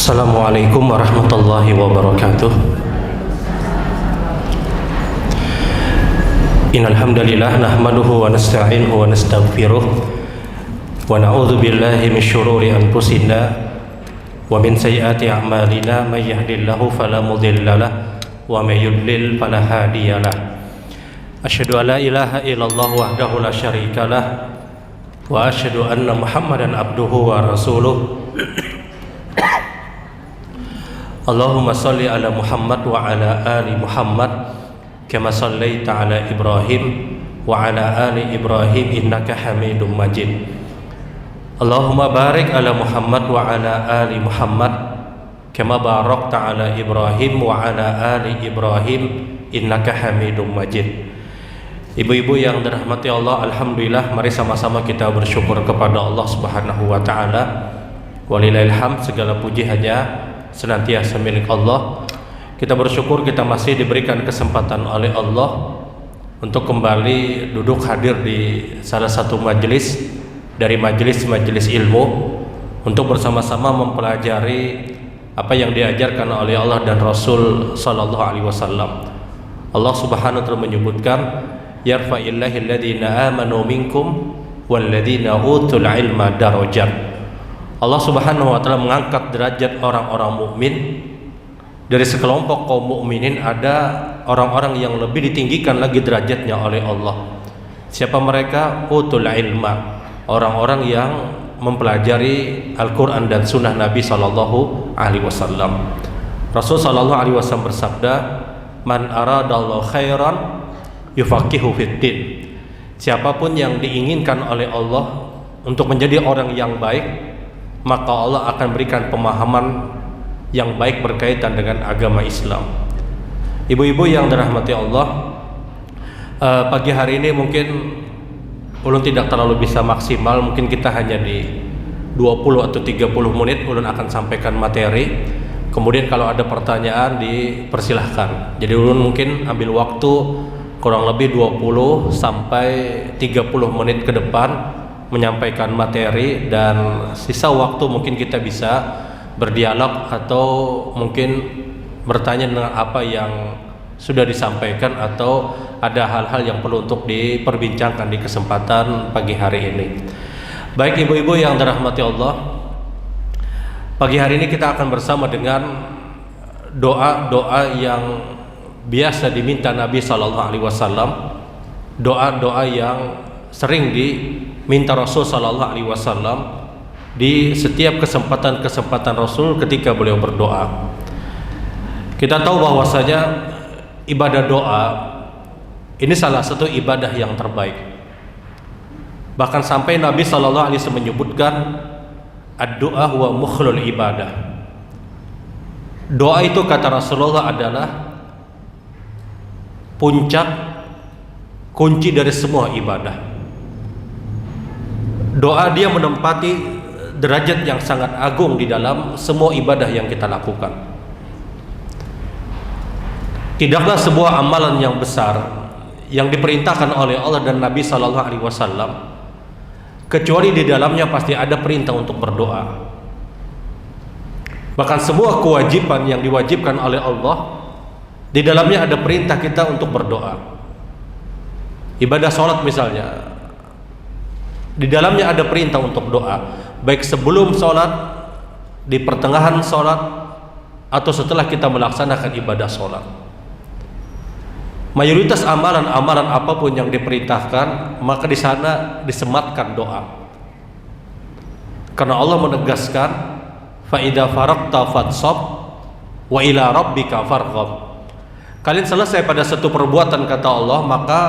Assalamualaikum warahmatullahi wabarakatuh. Innal hamdalillah nahmaduhu wa nasta'inuhu wa nastaghfiruh wa na'udzu billahi min syururi anfusina wa min sayyiati a'malina may yahdihillahu fala mudilla lahu wa may yudlil fala hadiya lahu. Asyhadu an la ilaha illallah wahdahu la syarika lah wa asyhadu anna Muhammadan abduhu wa rasuluh. Allahumma salli ala Muhammad wa ala ali Muhammad kama sallaita ala Ibrahim wa ala ali Ibrahim innaka Hamidum Majid. Allahumma barik ala Muhammad wa ala ali Muhammad kama barakta ala Ibrahim wa ala ali Ibrahim innaka Hamidum Majid. Ibu-ibu yang dirahmati Allah, alhamdulillah, mari sama-sama kita bersyukur kepada Allah Subhanahu wa taala. Walillahil hamd, segala puji hanya senantiasa milik Allah. Kita bersyukur kita masih diberikan kesempatan oleh Allah untuk kembali duduk hadir di salah satu majelis dari majelis-majelis ilmu untuk bersama-sama mempelajari apa yang diajarkan oleh Allah dan Rasul sallallahu alaihi wasallam. Allah Subhanahu wa taala menyebutkan, yarfa'illahu alladhina amanu minkum walladzina utul ilma darajat. Allah Subhanahu wa taala mengangkat derajat orang-orang mukmin. Dari sekelompok kaum mukminin ada orang-orang yang lebih ditinggikan lagi derajatnya oleh Allah. Siapa mereka? Utul ilma, orang-orang yang mempelajari Al-Qur'an dan sunnah Nabi sallallahu alaihi wasallam. Rasul sallallahu alaihi wasallam bersabda, "Man aradallahu khairan yufaqihu fiddin." Siapapun yang diinginkan oleh Allah untuk menjadi orang yang baik, maka Allah akan berikan pemahaman yang baik berkaitan dengan agama Islam. Ibu-ibu yang dirahmati Allah, pagi hari ini mungkin ulun tidak terlalu bisa maksimal, mungkin kita hanya di 20 atau 30 menit ulun akan sampaikan materi. Kemudian kalau ada pertanyaan dipersilahkan. Jadi ulun mungkin ambil waktu kurang lebih 20 sampai 30 menit ke depan menyampaikan materi, dan sisa waktu mungkin kita bisa berdialog atau mungkin bertanya dengan apa yang sudah disampaikan atau ada hal-hal yang perlu untuk diperbincangkan di kesempatan pagi hari ini. Baik ibu-ibu yang dirahmati Allah, pagi hari ini kita akan bersama dengan doa-doa yang biasa diminta Nabi sallallahu alaihi wasallam, doa-doa yang sering diminta Rasul sallallahu alaihi wasallam di setiap kesempatan-kesempatan Rasul ketika beliau berdoa. Kita tahu bahwasanya ibadah doa ini salah satu ibadah yang terbaik. Bahkan sampai Nabi sallallahu alaihi wasallam menyebutkan ad-du'a huwa mukhlul ibadah. Doa itu kata Rasulullah adalah puncak kunci dari semua ibadah. Doa dia menempati derajat yang sangat agung di dalam semua ibadah yang kita lakukan. Tidaklah sebuah amalan yang besar yang diperintahkan oleh Allah dan Nabi sallallahu alaihi wasallam kecuali di dalamnya pasti ada perintah untuk berdoa. Bahkan semua kewajiban yang diwajibkan oleh Allah di dalamnya ada perintah kita untuk berdoa. Ibadah sholat misalnya, di dalamnya ada perintah untuk doa, baik sebelum sholat, di pertengahan sholat, atau setelah kita melaksanakan ibadah sholat. Mayoritas amalan-amalan apapun yang diperintahkan, maka di sana disematkan doa. Karena Allah menegaskan, fa idza faragta fansab wa ila rabbika farghab. Kalian selesai pada satu perbuatan kata Allah, maka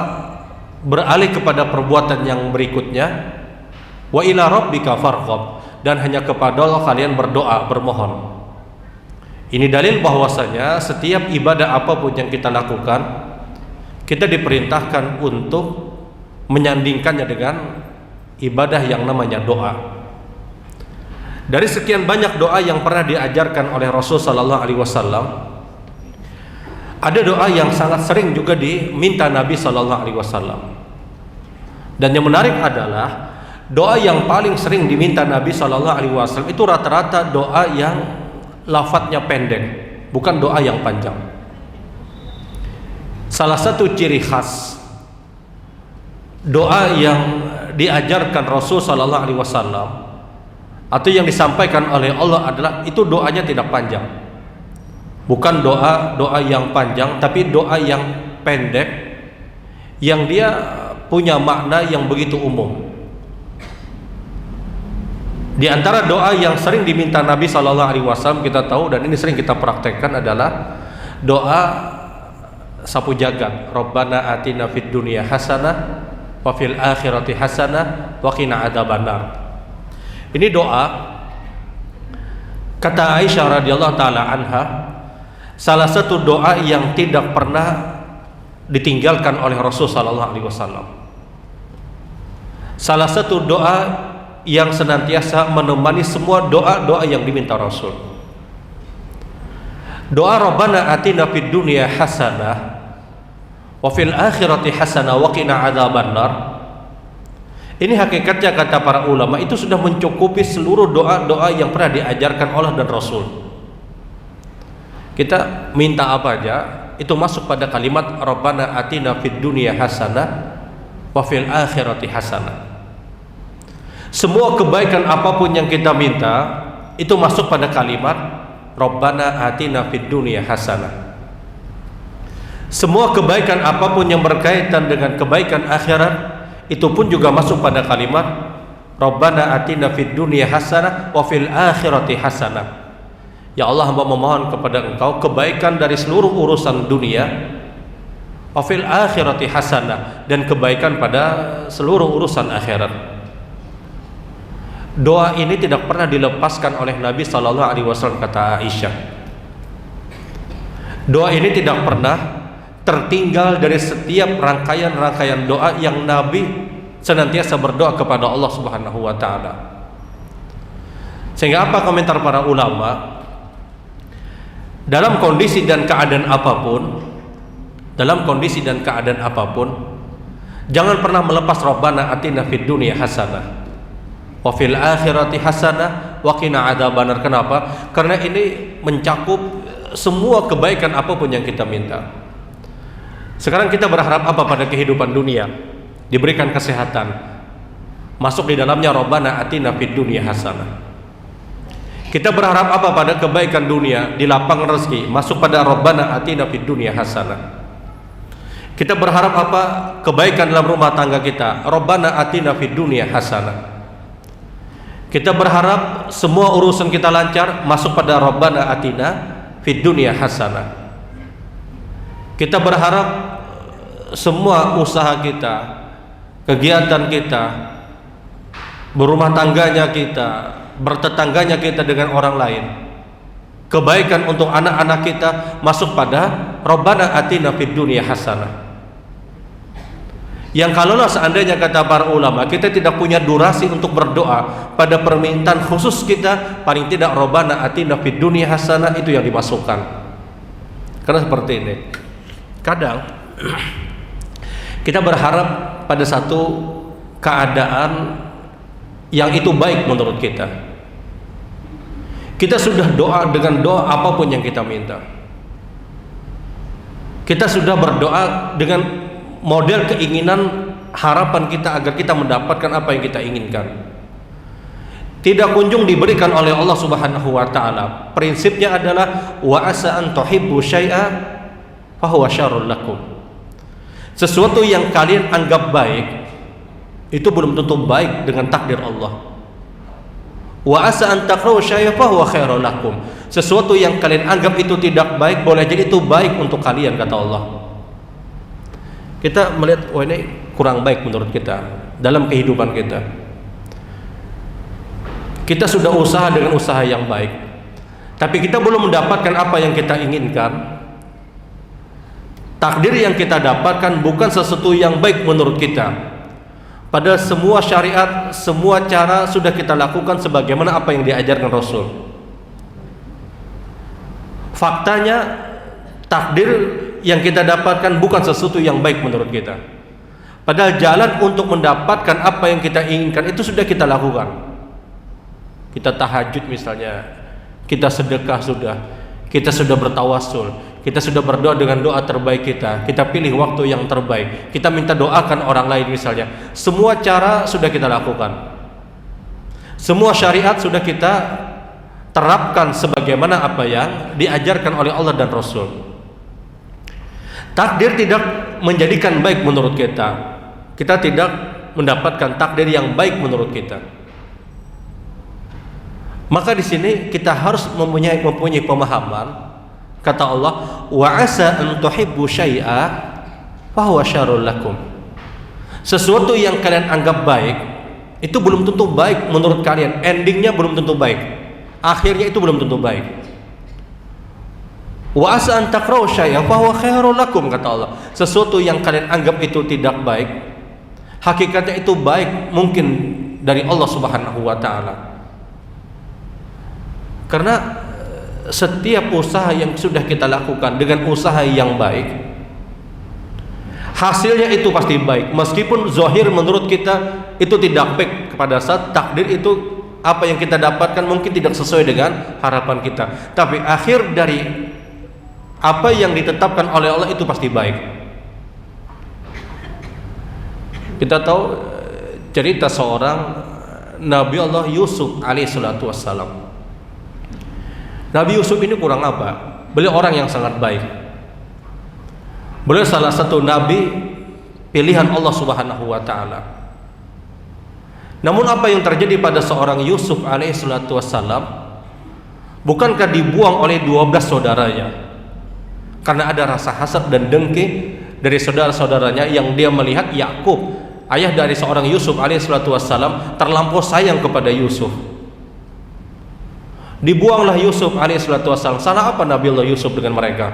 beralih kepada perbuatan yang berikutnya. Wa ila rabbika farghab, dan hanya kepada Allah kalian berdoa, bermohon. Ini dalil bahwasanya setiap ibadah apapun yang kita lakukan, kita diperintahkan untuk menyandingkannya dengan ibadah yang namanya doa. Dari sekian banyak doa yang pernah diajarkan oleh Rasul sallallahu alaihi wasallam, ada doa yang sangat sering juga diminta Nabi sallallahu alaihi wasallam. Dan yang menarik adalah doa yang paling sering diminta Nabi sallallahu alaihi wasallam itu rata-rata doa yang lafadznya pendek, bukan doa yang panjang. Salah satu ciri khas doa yang diajarkan Rasul sallallahu alaihi wasallam atau yang disampaikan oleh Allah adalah itu doanya tidak panjang. Bukan doa yang panjang, tapi doa yang pendek yang dia punya makna yang begitu umum. Di antara doa yang sering diminta Nabi sallallahu alaihi wasallam kita tahu dan ini sering kita praktekkan adalah doa sapu jagat. Rabbana atina fid dunya hasanah wa fil akhirati hasanah wa qina adzabannar. Ini doa kata Aisyah radhiyallahu taala anha, salah satu doa yang tidak pernah ditinggalkan oleh Rasul sallallahu alaihi wasallam. Salah satu doa yang senantiasa menemani semua doa-doa yang diminta Rasul. Doa Rabbana atina fid dunya hasanah wa fil akhirati hasanah wa qina adzabannar. Ini hakikatnya kata para ulama itu sudah mencukupi seluruh doa-doa yang pernah diajarkan Allah dan Rasul. Kita minta apa aja itu masuk pada kalimat Rabbana atina fid dunya hasanah wa fil akhirati hasanah. Semua kebaikan apapun yang kita minta itu masuk pada kalimat Rabbana atina fid dunya hasanah. Semua kebaikan apapun yang berkaitan dengan kebaikan akhirat itu pun juga masuk pada kalimat Rabbana atina fid dunya hasanah wa fil akhirati hasanah. Ya Allah, hamba memohon kepada Engkau kebaikan dari seluruh urusan dunia, wa fil akhirati hasanah, dan kebaikan pada seluruh urusan akhirat. Doa ini tidak pernah dilepaskan oleh Nabi sallallahu alaihi wasallam kata Aisyah. Doa ini tidak pernah tertinggal dari setiap rangkaian-rangkaian doa yang Nabi senantiasa berdoa kepada Allah Subhanahu wa taala. Sehingga apa komentar para ulama? Dalam kondisi dan keadaan apapun, jangan pernah melepas Rabbana atina fid dunya hasanah wa fil akhirati hasanah wa qina adzabannar. Kenapa? Karena ini mencakup semua kebaikan apapun yang kita minta. Sekarang kita berharap apa pada kehidupan dunia? Diberikan kesehatan. Masuk di dalamnya Rabbana atina fid dunya hasanah. Kita berharap apa pada kebaikan dunia? Di lapang rezeki. Masuk pada Rabbana atina fid dunya hasanah. Kita berharap apa? Kebaikan dalam rumah tangga kita. Rabbana atina fid dunya hasanah. Kita berharap semua urusan kita lancar, masuk pada Rabbana atina fid dunya hasanah. Kita berharap semua usaha kita, kegiatan kita, berumah tangganya kita, bertetangganya kita dengan orang lain, kebaikan untuk anak-anak kita masuk pada Rabbana atina fid dunya hasanah. Yang kalaulah seandainya kata para ulama kita tidak punya durasi untuk berdoa pada permintaan khusus kita, paling tidak Rabbana atina fid dunya hasanah itu yang dimasukkan. Karena seperti ini, kadang kita berharap pada satu keadaan yang itu baik menurut kita. Kita sudah doa dengan doa apapun yang kita minta. Kita sudah berdoa dengan model keinginan harapan kita agar kita mendapatkan apa yang kita inginkan. Tidak kunjung diberikan oleh Allah Subhanahu wa taala. Prinsipnya adalah wa asa an tuhibbu syai'a fa huwa syarrul lakum. Sesuatu yang kalian anggap baik itu belum tentu baik dengan takdir Allah. Wa asa an takrahu syai'a fa huwa khairul lakum. Sesuatu yang kalian anggap itu tidak baik boleh jadi itu baik untuk kalian kata Allah. Kita melihat wah ini kurang baik menurut kita dalam kehidupan kita. Kita sudah usaha dengan usaha yang baik, tapi kita belum mendapatkan apa yang kita inginkan. Takdir yang kita dapatkan bukan sesuatu yang baik menurut kita. Padahal semua syariat, semua cara sudah kita lakukan sebagaimana apa yang diajarkan Rasul. Faktanya takdir yang kita dapatkan bukan sesuatu yang baik menurut kita. Padahal jalan untuk mendapatkan apa yang kita inginkan itu sudah kita lakukan. Kita tahajud misalnya, kita sedekah sudah, kita sudah bertawasul, kita sudah berdoa dengan doa terbaik kita pilih waktu yang terbaik, kita minta doakan orang lain misalnya. Semua cara sudah kita lakukan, semua syariat sudah kita terapkan sebagaimana apa yang diajarkan oleh Allah dan Rasul. Takdir tidak menjadikan baik menurut kita, kita tidak mendapatkan takdir yang baik menurut kita. Maka di sini kita harus mempunyai pemahaman. Kata Allah, wa asa an tuhibbu syai'a fa huwa syarrul lakum. Sesuatu yang kalian anggap baik itu belum tentu baik menurut kalian. Endingnya belum tentu baik, akhirnya itu belum tentu baik. Wa asa an takrahu syai'a fa huwa khairul lakum, kata Allah. Sesuatu yang kalian anggap itu tidak baik, hakikatnya itu baik mungkin dari Allah Subhanahu wa taala. Karena setiap usaha yang sudah kita lakukan dengan usaha yang baik, hasilnya itu pasti baik, meskipun zahir menurut kita itu tidak baik. Pada saat takdir itu apa yang kita dapatkan mungkin tidak sesuai dengan harapan kita, tapi akhir dari apa yang ditetapkan oleh Allah itu pasti baik. Kita tahu cerita seorang Nabi Allah Yusuf alaihissalatu wassalam. Nabi Yusuf ini kurang apa? Beliau orang yang sangat baik. Beliau salah satu nabi pilihan Allah Subhanahu wa taala. Namun apa yang terjadi pada seorang Yusuf alaihissalatu wassalam? Bukankah dibuang oleh 12 saudaranya? Karena ada rasa hasad dan dengki dari saudara-saudaranya yang dia melihat Yakub, ayah dari seorang Yusuf alaihissalatu wassalam, terlampau sayang kepada Yusuf. Dibuanglah Yusuf alaihissalatu wassalam. Salah apa Nabi Allah Yusuf dengan mereka?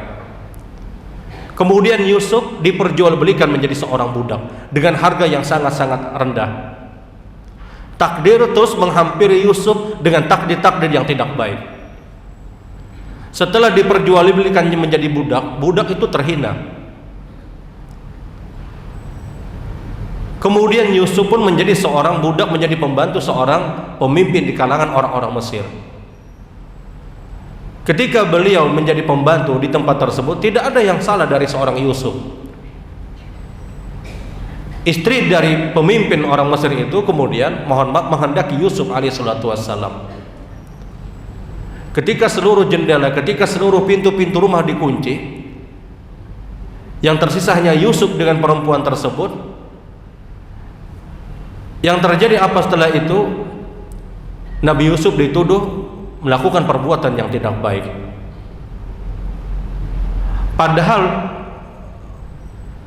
Kemudian Yusuf diperjualbelikan menjadi seorang budak dengan harga yang sangat-sangat rendah. Takdir terus menghampiri Yusuf dengan takdir-takdir yang tidak baik. Setelah diperjualbelikan menjadi budak, budak itu terhina. Kemudian Yusuf pun menjadi seorang budak, menjadi pembantu seorang pemimpin di kalangan orang-orang Mesir. Ketika beliau menjadi pembantu di tempat tersebut, tidak ada yang salah dari seorang Yusuf. Istri dari pemimpin orang Mesir itu kemudian menghendaki Yusuf alaihissalatu wassalam. Ketika seluruh jendela, ketika seluruh pintu-pintu rumah dikunci, yang tersisa hanya Yusuf dengan perempuan tersebut. Yang terjadi apa setelah itu? Nabi Yusuf dituduh melakukan perbuatan yang tidak baik. Padahal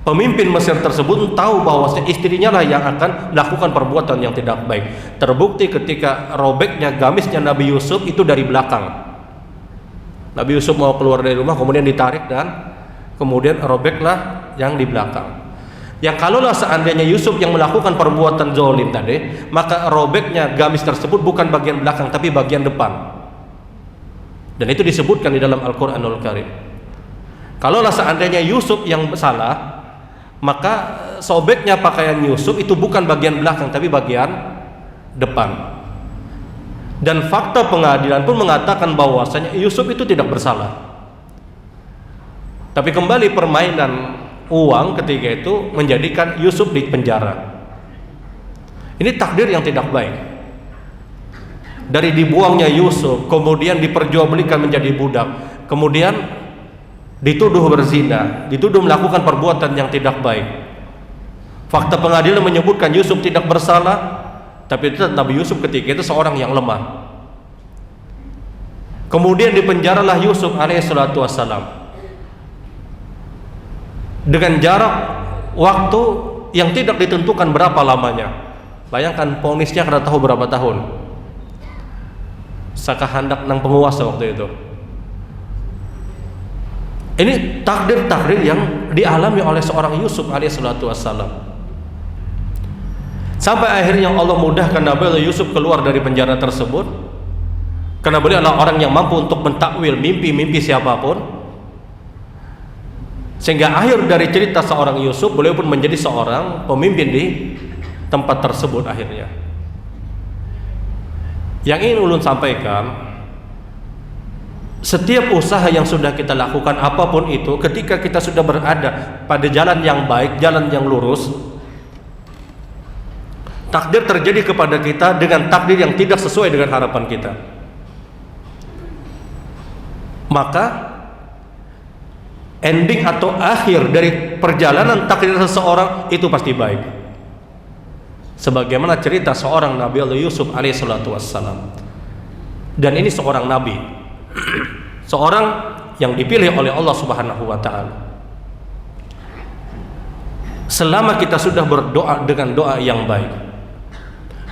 pemimpin Mesir tersebut tahu bahwa istrinya lah yang akan melakukan perbuatan yang tidak baik. Terbukti ketika robeknya gamisnya Nabi Yusuf itu dari belakang. Nabi Yusuf mau keluar dari rumah, kemudian ditarik dan kemudian robeklah yang di belakang. Yang kalaulah seandainya Yusuf yang melakukan perbuatan zalim tadi, maka robeknya gamis tersebut bukan bagian belakang tapi bagian depan. Dan itu disebutkan di dalam Al-Quranul Karim. Kalaulah seandainya Yusuf yang salah, maka sobeknya pakaian Yusuf itu bukan bagian belakang tapi bagian depan. Dan fakta pengadilan pun mengatakan bahwasanya Yusuf itu tidak bersalah. Tapi kembali permainan uang ketika itu menjadikan Yusuf di penjara. Ini takdir yang tidak baik. Dari dibuangnya Yusuf, kemudian diperjualbelikan menjadi budak, kemudian dituduh berzina, dituduh melakukan perbuatan yang tidak baik. Fakta pengadilan menyebutkan Yusuf tidak bersalah, tapi itu Nabi Yusuf ketika itu seorang yang lemah. Kemudian dipenjaralah Yusuf alaihissalatu wassalam dengan jarak waktu yang tidak ditentukan berapa lamanya. Bayangkan vonisnya karena tahu berapa tahun. Saka hendak nang penguasa waktu itu. Ini takdir-takdir yang dialami oleh seorang Yusuf alaihissalatu wassalam. Sampai akhirnya Allah mudahkan Nabi Yusuf keluar dari penjara tersebut, karena beliau adalah orang yang mampu untuk mentakwil mimpi-mimpi siapapun. Sehingga akhir dari cerita seorang Yusuf, beliau pun menjadi seorang pemimpin di tempat tersebut akhirnya. Yang ingin ulun sampaikan, Setiap usaha yang sudah kita lakukan apapun itu, ketika kita sudah berada pada jalan yang baik, jalan yang lurus, takdir terjadi kepada kita dengan takdir yang tidak sesuai dengan harapan kita, maka ending atau akhir dari perjalanan takdir seseorang itu pasti baik. Sebagaimana cerita seorang Nabi Allah Yusuf alaihissalatu wassalam, dan ini seorang nabi, seorang yang dipilih oleh Allah Subhanahu wa ta'ala. Selama kita sudah berdoa dengan doa yang baik,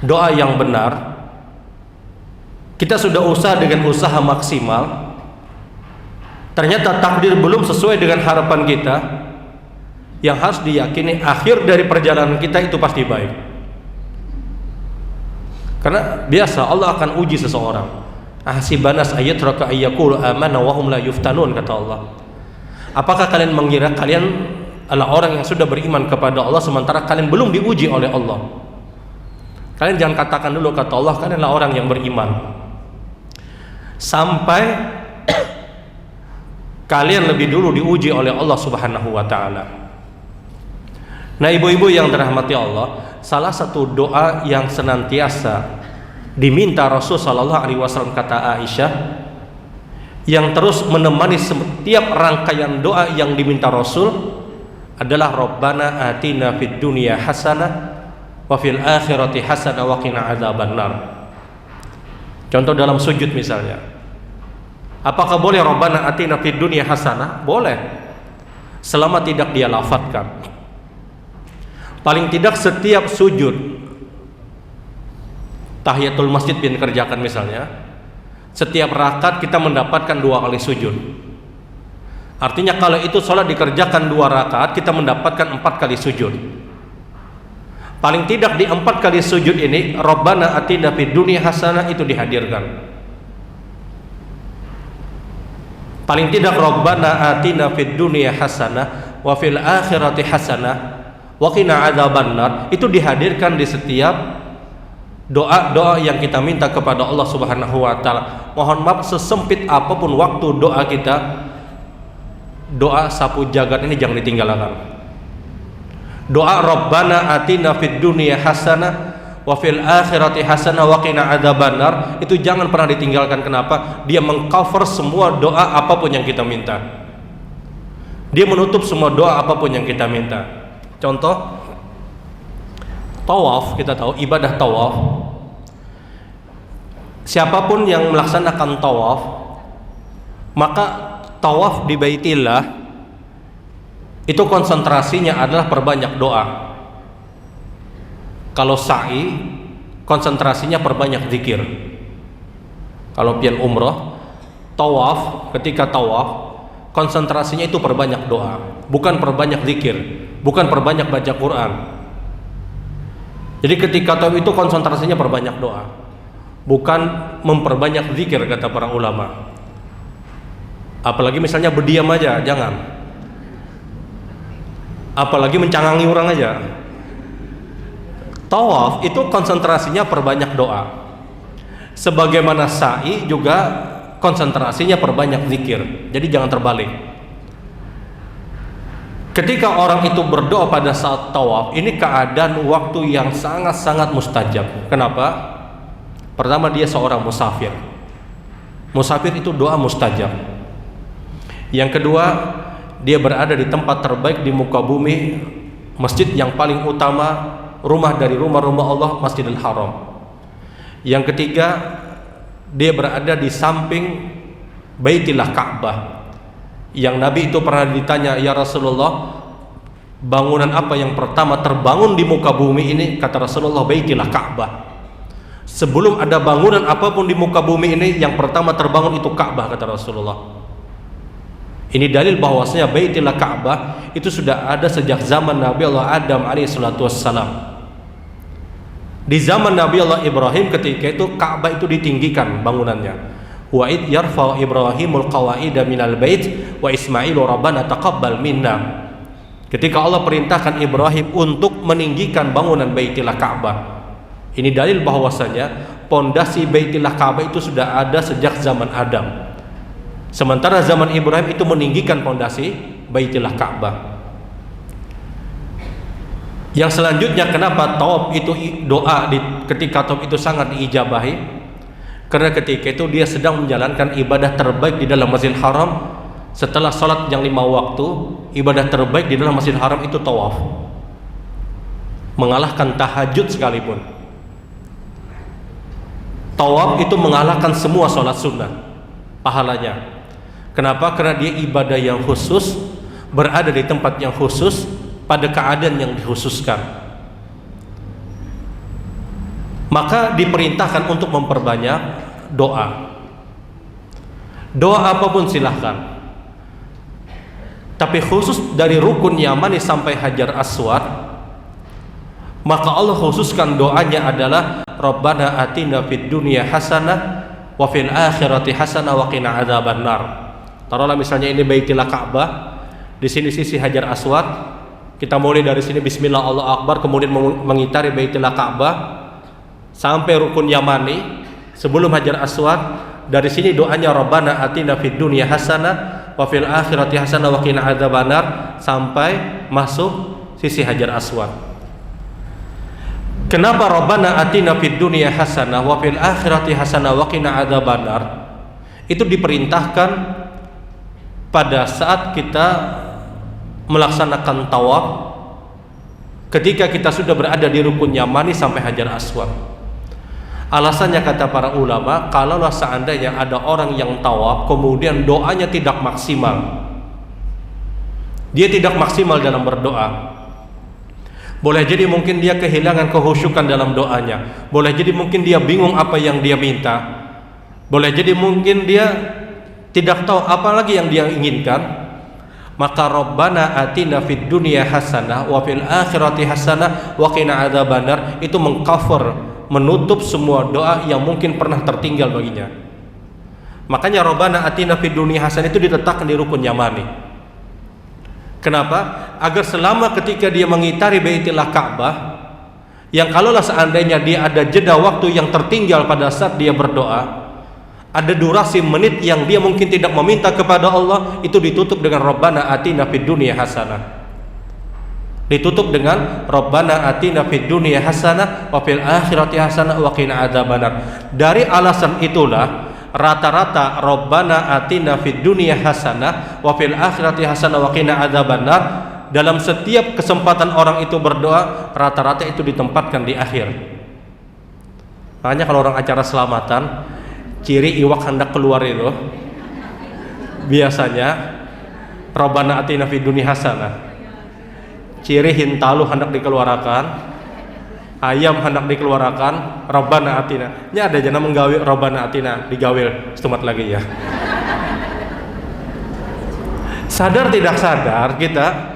doa yang benar, kita sudah usaha dengan usaha maksimal, ternyata takdir belum sesuai dengan harapan kita, yang harus diyakini akhir dari perjalanan kita itu pasti baik. Karena biasa Allah akan uji seseorang. Ahsibanas ayatraka ayyaqulu amanna wa hum la yuftanun, kata Allah. Apakah kalian mengira kalian adalah orang yang sudah beriman kepada Allah sementara kalian belum diuji oleh Allah? Kalian jangan katakan dulu, kata Allah, kalian adalah orang yang beriman sampai kalian lebih dulu diuji oleh Allah Subhanahu wa ta'ala. Nah, ibu-ibu yang dirahmati Allah, salah satu doa yang senantiasa diminta Rasul sallallahu alaihi wasallam, kata Aisyah, yang terus menemani setiap rangkaian doa yang diminta Rasul adalah Rabbana atina fid dunya hasanah wa fil akhirati hasanah wa qina adzabannar. Contoh dalam sujud misalnya, apakah boleh Rabbana atina fid dunya hasanah? Boleh, selama tidak dia lafadzkan. Paling tidak setiap sujud tahiyatul masjid yang dikerjakan misalnya, setiap rakaat kita mendapatkan 2 kali sujud. Artinya kalau itu sholat dikerjakan 2 rakaat, kita mendapatkan 4 kali sujud. Paling tidak di 4 kali sujud ini Rabbana atina fid dunya hasanah itu dihadirkan. Paling tidak Rabbana atina fid dunya hasanah wa fil akhirati hasanah wa qina adzabannar itu dihadirkan di setiap doa-doa yang kita minta kepada Allah Subhanahu wa ta'ala. Mohon maaf, sesempit apapun waktu doa kita, doa sapu jagat ini jangan ditinggalkan. Doa Rabbana atina fid dunya hasanah wa fil akhirati hasanah wa qina adzabannar itu jangan pernah ditinggalkan. Kenapa? Dia mengcover semua doa apapun yang kita minta. Dia menutup semua doa apapun yang kita minta. Contoh tawaf, kita tahu ibadah tawaf, siapapun yang melaksanakan tawaf, maka tawaf di Baitillah itu konsentrasinya adalah perbanyak doa. Kalau sa'i, konsentrasinya perbanyak zikir. Kalau pian umroh, tawaf, ketika tawaf, konsentrasinya itu perbanyak doa, bukan perbanyak zikir, bukan perbanyak baca Quran. Jadi ketika tawaf itu konsentrasinya perbanyak doa, bukan memperbanyak zikir, kata para ulama. Apalagi misalnya berdiam aja, jangan. Apalagi mencangangi orang aja. Tawaf itu konsentrasinya perbanyak doa. Sebagaimana sa'i juga konsentrasinya perbanyak zikir. Jadi jangan terbalik. Ketika orang itu berdoa pada saat tawaf, ini keadaan waktu yang sangat-sangat mustajab. Kenapa? Pertama, dia seorang musafir. Musafir itu doa mustajab. Yang kedua, dia berada di tempat terbaik di muka bumi, masjid yang paling utama, rumah dari rumah-rumah Allah, Masjidil Haram. Yang ketiga, dia berada di samping Baitillah Ka'bah. Yang Nabi itu pernah ditanya, ya Rasulullah, bangunan apa yang pertama terbangun di muka bumi ini? Kata Rasulullah, Baitillah Ka'bah. Sebelum ada bangunan apapun di muka bumi ini, yang pertama terbangun itu Ka'bah, kata Rasulullah. Ini dalil bahwasanya Baitillah Ka'bah itu sudah ada sejak zaman Nabi Allah Adam alaihissalatu wassalam. Di zaman Nabi Allah Ibrahim ketika itu Ka'bah itu ditinggikan bangunannya. Wa id yarfa Ibrahimul qawaida minal bait wa Ismailu rabbana taqabbal minna. Ketika Allah perintahkan Ibrahim untuk meninggikan bangunan Baitillah Ka'bah. Ini dalil bahwasanya pondasi Baitillah Ka'bah itu sudah ada sejak zaman Adam. Sementara zaman Ibrahim itu meninggikan pondasi Baitillah Ka'bah. Yang selanjutnya, kenapa tawaf itu doa ketika tawaf itu sangat diijabahi? Karena ketika itu dia sedang menjalankan ibadah terbaik di dalam Masjidil Haram. Setelah salat yang 5 waktu, ibadah terbaik di dalam Masjidil Haram itu tawaf, mengalahkan tahajud sekalipun. Tawaf itu mengalahkan semua salat sunnah pahalanya. Kenapa? Karena dia ibadah yang khusus, berada di tempat yang khusus, pada keadaan yang dikhususkan. Maka diperintahkan untuk memperbanyak doa. Doa apapun silahkan. Tapi khusus dari rukun Yamani sampai Hajar Aswad, maka Allah khususkan doanya adalah Rabbana atina fid dunya hasanah wa fil akhirati hasanah wa qina adzabannar. Taruhlah misalnya ini Baitillah Ka'bah, di sini sisi Hajar Aswad. Kita mulai dari sini Bismillah Allahu Akbar, kemudian mengitari Baitillah Ka'bah sampai rukun Yamani sebelum Hajar Aswad. Dari sini doanya Rabbana atina fid dunya hasanah wa fil akhirati hasanah wa qina adzabannar sampai masuk sisi Hajar Aswad. Kenapa Rabbana atina fid dunya hasanah wa fil akhirati hasanah wa qina adzabannar? Itu diperintahkan pada saat kita melaksanakan tawaf, ketika kita sudah berada di rukun Yamani sampai Hajar Aswad. Alasannya kata para ulama, kalaulah seandainya ada orang yang tawaf kemudian doanya tidak maksimal, dia tidak maksimal dalam berdoa, boleh jadi mungkin dia kehilangan kehusyukan dalam doanya, boleh jadi mungkin dia bingung apa yang dia minta, boleh jadi mungkin dia tidak tahu apa lagi yang dia inginkan. Maka Rabbana atina fid dunya hasanah wa fil akhirati hasanah wa qina adzabannar itu mengcover, menutup semua doa yang mungkin pernah tertinggal baginya. Makanya Rabbana atina fid dunya hasanah itu diletakkan di rukun Yamani. Kenapa? Agar selama ketika dia mengitari Baitillah Ka'bah, yang kalaulah seandainya dia ada jeda waktu yang tertinggal pada saat dia berdoa, ada durasi menit yang dia mungkin tidak meminta kepada Allah, itu ditutup dengan Rabbana atina fid dunya hasanah. Ditutup dengan Rabbana atina fid dunya hasanah wa fil akhirati hasanah wa qina adzabannar. Dari alasan itulah rata-rata Rabbana atina fid dunya hasanah wa fil akhirati hasanah wa qina adzabannar dalam setiap kesempatan orang itu berdoa, rata-rata itu ditempatkan di akhir. Makanya kalau orang acara selamatan, ciri iwak hendak keluar itu biasanya Rabbana atina fid dunya hasanah. Ciri hintalu hendak dikeluarkan, ayam hendak dikeluarkan, Rabbana atina. Ini ada jana menggawi Rabbana atina, digawil setemat lagi ya. Sadar tidak sadar kita,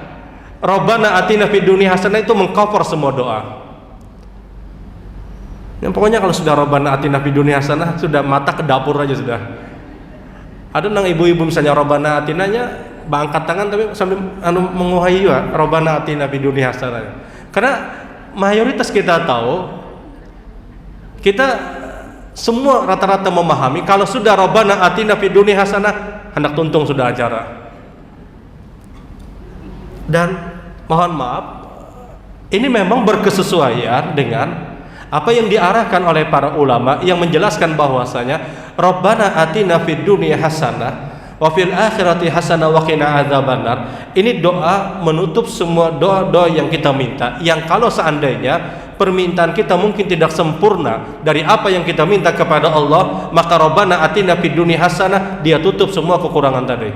Rabbana atina fid dunya hasanah itu mengcover semua doa. Yang pokoknya kalau sudah Rabbana atina fid dunya hasanah, sudah mata ke dapur aja sudah. Ada nang ibu-ibu misalnya Rabbana atinanya angkat tangan tapi sambil menguhai juga Rabbana atina fid dunya hasanah. Karena mayoritas kita tahu, kita semua rata-rata memahami kalau sudah Rabbana atina fid dunya hasanah, hendak tuntung sudah acara. Dan mohon maaf, ini memang berkesesuaian dengan apa yang diarahkan oleh para ulama yang menjelaskan bahwasanya Rabbana atina fid dunya hasanah wa fil akhirati hasanah wa qina adzabannar. Ini doa menutup semua doa-doa yang kita minta, yang kalau seandainya permintaan kita mungkin tidak sempurna dari apa yang kita minta kepada Allah, maka Rabbana atina fid dunya hasanah dia tutup semua kekurangan tadi.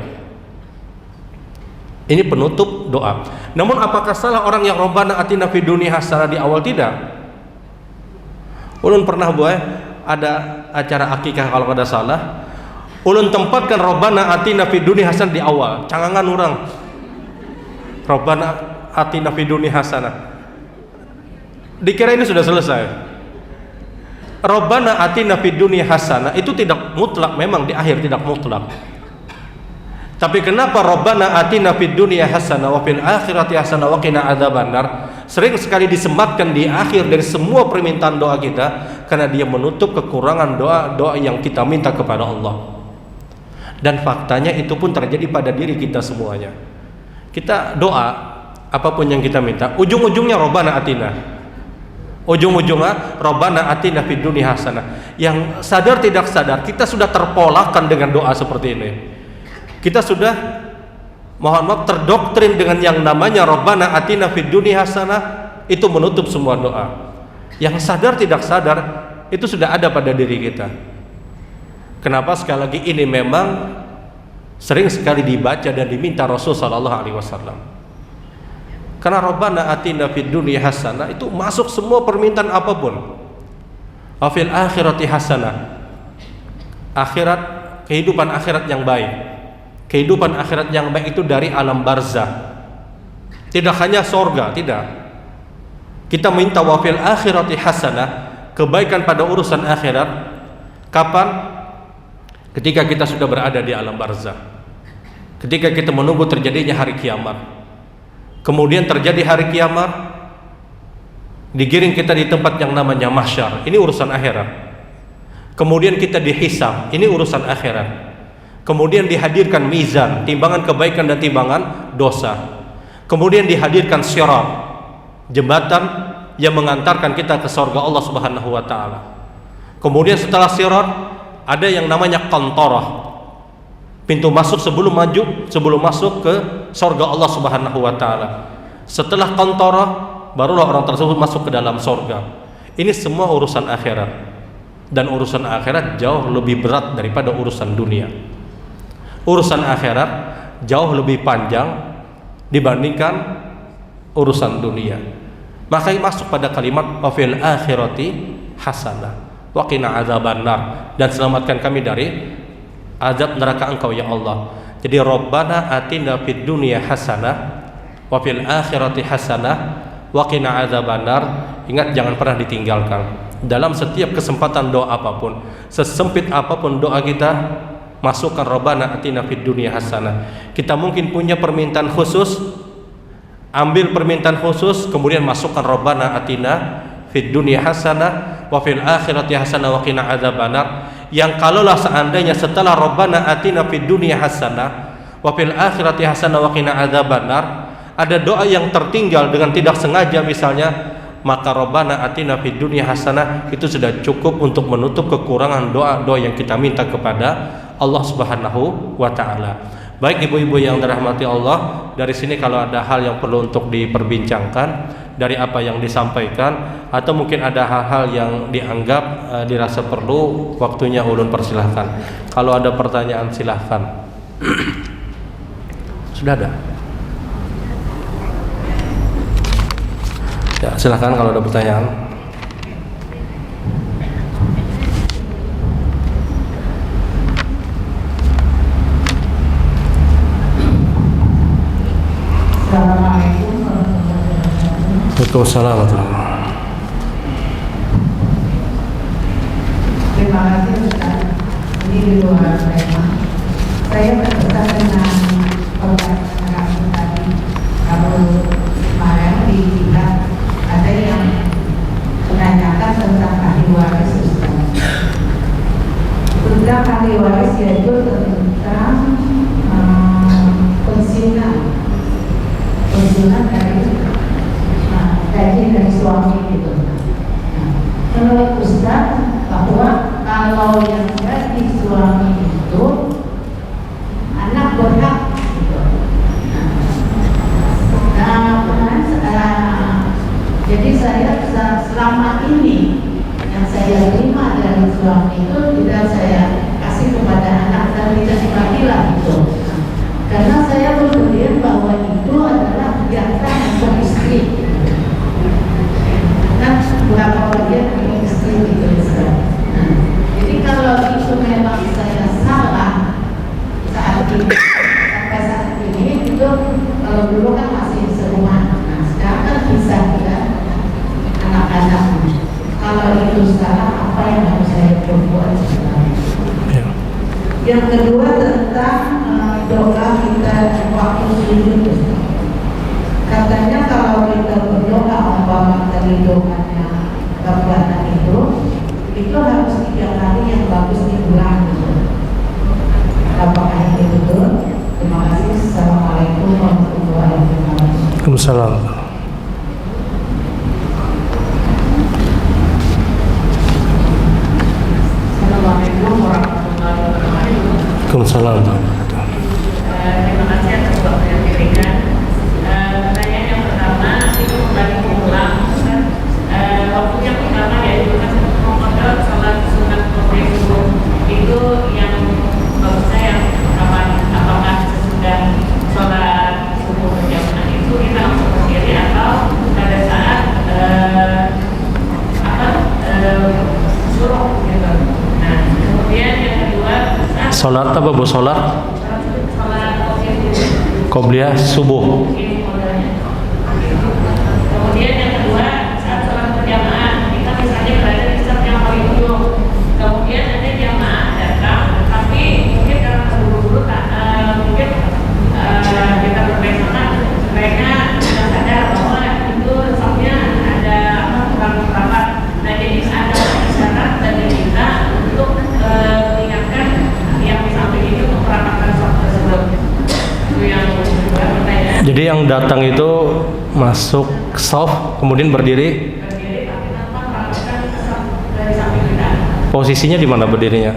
Ini penutup doa. Namun apakah salah orang yang Rabbana atina fid dunya hasanah di awal? Tidak. Ulun pernah buat ada acara akikah kalau ada salah, ulun tempatkan Rabbana atina fid dunya hasanah di awal, cangangan orang Rabbana atina fid dunya hasanah, dikira ini sudah selesai. Rabbana atina fid dunya hasanah itu tidak mutlak, memang di akhir tidak mutlak. Tapi kenapa Rabbana atina fid dunya hasanah wa fil akhirati hasanah wa qina adzabannar sering sekali disematkan di akhir dari semua permintaan doa kita, karena dia menutup kekurangan doa-doa yang kita minta kepada Allah. Dan faktanya itu pun terjadi pada diri kita semuanya. Kita doa apapun yang kita minta, ujung-ujungnya Rabbana atina. Ujung-ujungnya Rabbana atina fid dunya hasanah. Yang sadar tidak sadar kita sudah terpolakkan dengan doa seperti ini. Kita sudah, mohon maaf, terdoktrin dengan yang namanya Rabbana atina fid dunya hasanah, itu menutup semua doa. Yang sadar tidak sadar itu sudah ada pada diri kita. Kenapa? Sekali lagi ini memang sering sekali dibaca dan diminta Rasul sallallahu alaihi wasallam. Karena Rabbana atina fid dunya hasanah itu masuk semua permintaan apapun. Wa fil akhirati hasanah. Akhirat, kehidupan akhirat yang baik. Kehidupan akhirat yang baik itu dari alam barzah. Tidak hanya sorga, tidak. Kita minta wa fil akhirati hasanah, kebaikan pada urusan akhirat. Kapan? Ketika kita sudah berada di alam barzah. Ketika kita menunggu terjadinya hari kiamat. Kemudian terjadi hari kiamat, digiring kita di tempat yang namanya mahsyar. Ini urusan akhirat. Kemudian kita dihisab. Ini urusan akhirat. Kemudian dihadirkan mizan, timbangan kebaikan dan timbangan dosa. Kemudian dihadirkan sirat, jembatan yang mengantarkan kita ke surga Allah Subhanahu wa taala. Kemudian setelah sirat ada yang namanya qantarah. Pintu masuk sebelum masuk ke surga Allah Subhanahu wa taala. Setelah qantarah barulah orang tersebut masuk ke dalam surga. Ini semua urusan akhirat. Dan urusan akhirat jauh lebih berat daripada urusan dunia. Urusan akhirat jauh lebih panjang dibandingkan urusan dunia. Makanya masuk pada kalimat wa fil akhirati hasanah wa qina adzabannar, dan selamatkan kami dari azab neraka Engkau ya Allah. Jadi Rabbana atina fid dunya hasanah wa fil akhirati hasanah wa qina adzabannar. Ingat, jangan pernah ditinggalkan dalam setiap kesempatan doa apapun, sesempit apapun doa kita, masukkan Rabbana atina fid dunya hasanah. Kita mungkin punya permintaan khusus, ambil permintaan khusus, kemudian masukkan Rabbana atina fid dunya hasanah wa fil akhirati hasanah wa qina adzabannar. Yang kalaulah seandainya setelah Rabbana atina fid dunya hasanah wa fil akhirati hasanah wa qina adzabannar ada doa yang tertinggal dengan tidak sengaja misalnya, maka Rabbana atina fid dunya hasanah itu sudah cukup untuk menutup kekurangan doa-doa yang kita minta kepada Allah Subhanahu wa taala. Baik ibu-ibu yang dirahmati Allah, dari sini kalau ada hal yang perlu untuk diperbincangkan dari apa yang disampaikan, atau mungkin ada hal-hal yang dianggap dirasa perlu, waktunya ulun persilahkan. Kalau ada pertanyaan silahkan. Sudah ada? Ya, silahkan kalau ada pertanyaan. Assalamualaikum warahmatullahi wabarakatuh. Waalaikumsalam. Terima kasih Ustaz. Ini di luar tema. Saya berpesan dengan pembahasan tadi. Kalau kemarin di kita ada yang menanyakan tentang ahli waris Ustaz. Tentang ahli waris yaitu tentang pensiunan dari gaji dari suami gitu. Menurut Ustaz bahwa kalau yang gaji suami itu anak berhak Waalaikumsalam. Assalamualaikum warahmatullahi wabarakatuh. Waalaikumsalam. Terima kasih atas waktu yang diberikan. Pertanyaan yang pertama itu kembali mengulang, waktu yang pertama yaitu kan mengkodok sholat sunat subuh itu yang bagusnya yang kapan? Apakah sesudah sholat subuh berjamaah itu kita langsung berdiri atau pada saat suruh gitu. Nah, kemudian yang kedua Sholat apa bu? Sholat qobliyah subuh. Kemudian yang kedua saat sholat berjamaah kita misalnya berada di saat yang paling ujung, kemudian ada jamaah datang tapi mungkin karena terburu-buru mungkin kita berbeda mereka tidak sadar bahwa itu safnya ada kurang rapat. Nah jadi ada isyarat dari kita untuk mengingatkan yang di samping itu untuk merapatkan saf tersebut. Itu yang kedua pertanyaan. Jadi yang datang itu masuk shaf kemudian berdiri. Berdiri tapi tanpa merapatkan saf dari samping kita. Posisinya di mana berdirinya?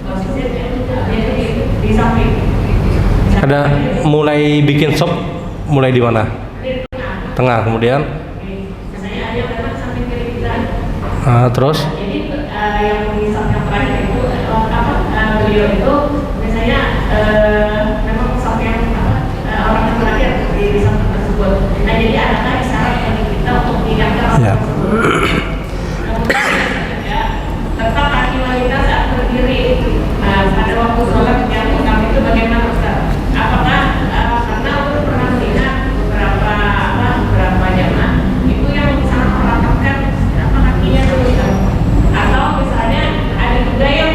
Posisinya di samping. Ada mulai bikin shaf mulai di mana? Tengah kemudian. Misalnya ada yang datang samping kiri kita. Terus Jadi yang di samping terakhir itu beliau itu misalnya memang samping orang yang terakhir di samping tersebut. Nah jadi adakah isyarat bagi kita untuk mengingatkan orang Ya. tersebut? Kemudian ya, tentang kaki wanita saat berdiri pada waktu sholat yang utama itu bagaimana Ustaz? Apakah karena aku pernah melihat beberapa jamaah itu yang sangat merapatkan kakinya dulu atau misalnya ada juga yang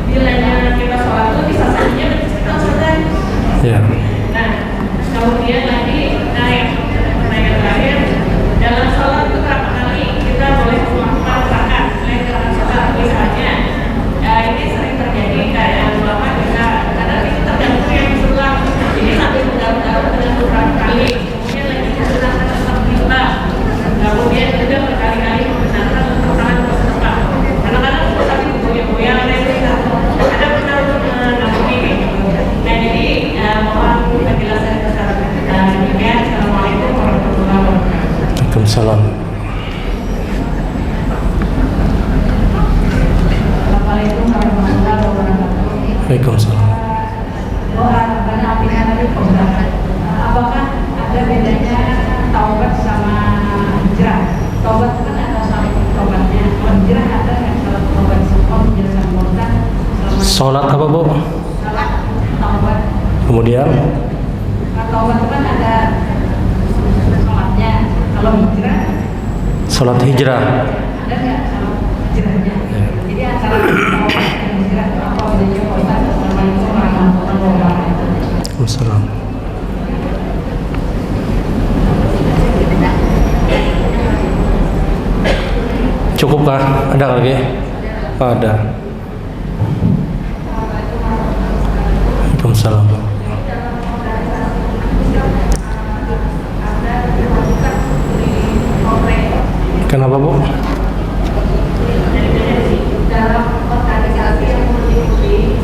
bila kita sholat itu bisa saja kita Ustaz. ya. Nah, kemudian lagi, yang pertanyaan terakhir, dalam sholat itu berapa kali kita boleh melakukan rakaat selain gerakan sholat? Misalnya, ini sering terjadi kayak ulama kita, karena itu tergantung yang berulang. Jadi sambil menggaruk-garuk dengan beberapa kali, kemudian lagi menggunakan tetap lima, kemudian juga berkali-kali menggunakan untuk tangan bersetengah. Kadang-kadang itu tapi goyang-goyang, ada pernah untuk ini. Nah jadi mohon penjelasan besar. Demikian, Assalamualaikum warahmatullahi wabarakatuh. Waalaikumsalam. Assalamualaikum warahmatullahi wabarakatuh. Waalaikumsalam. Doa karena artinya tadi pemberantasan. Apakah ada bedanya taubat sama hijrah? Taubat kan ada sama taubatnya. Kalau hijrah ada yang salah taubat semua menjelaskan murtad. Sholat apa bu? Salah taubat. Kemudian Kalau taubat itu kan ada sholatnya. Kalau hijrah sholat hijrah. ada nggak sama hijrahnya? Jadi antara taubat dan hijrah apa bedanya Pak Ustaz? Assalamualaikum warahmatullahi wabarakatuh. Waalaikumsalam. Cukup kah? Ada lagi? Ada. Waalaikumsalam. Kenapa bu? Dalam organisasi yang multi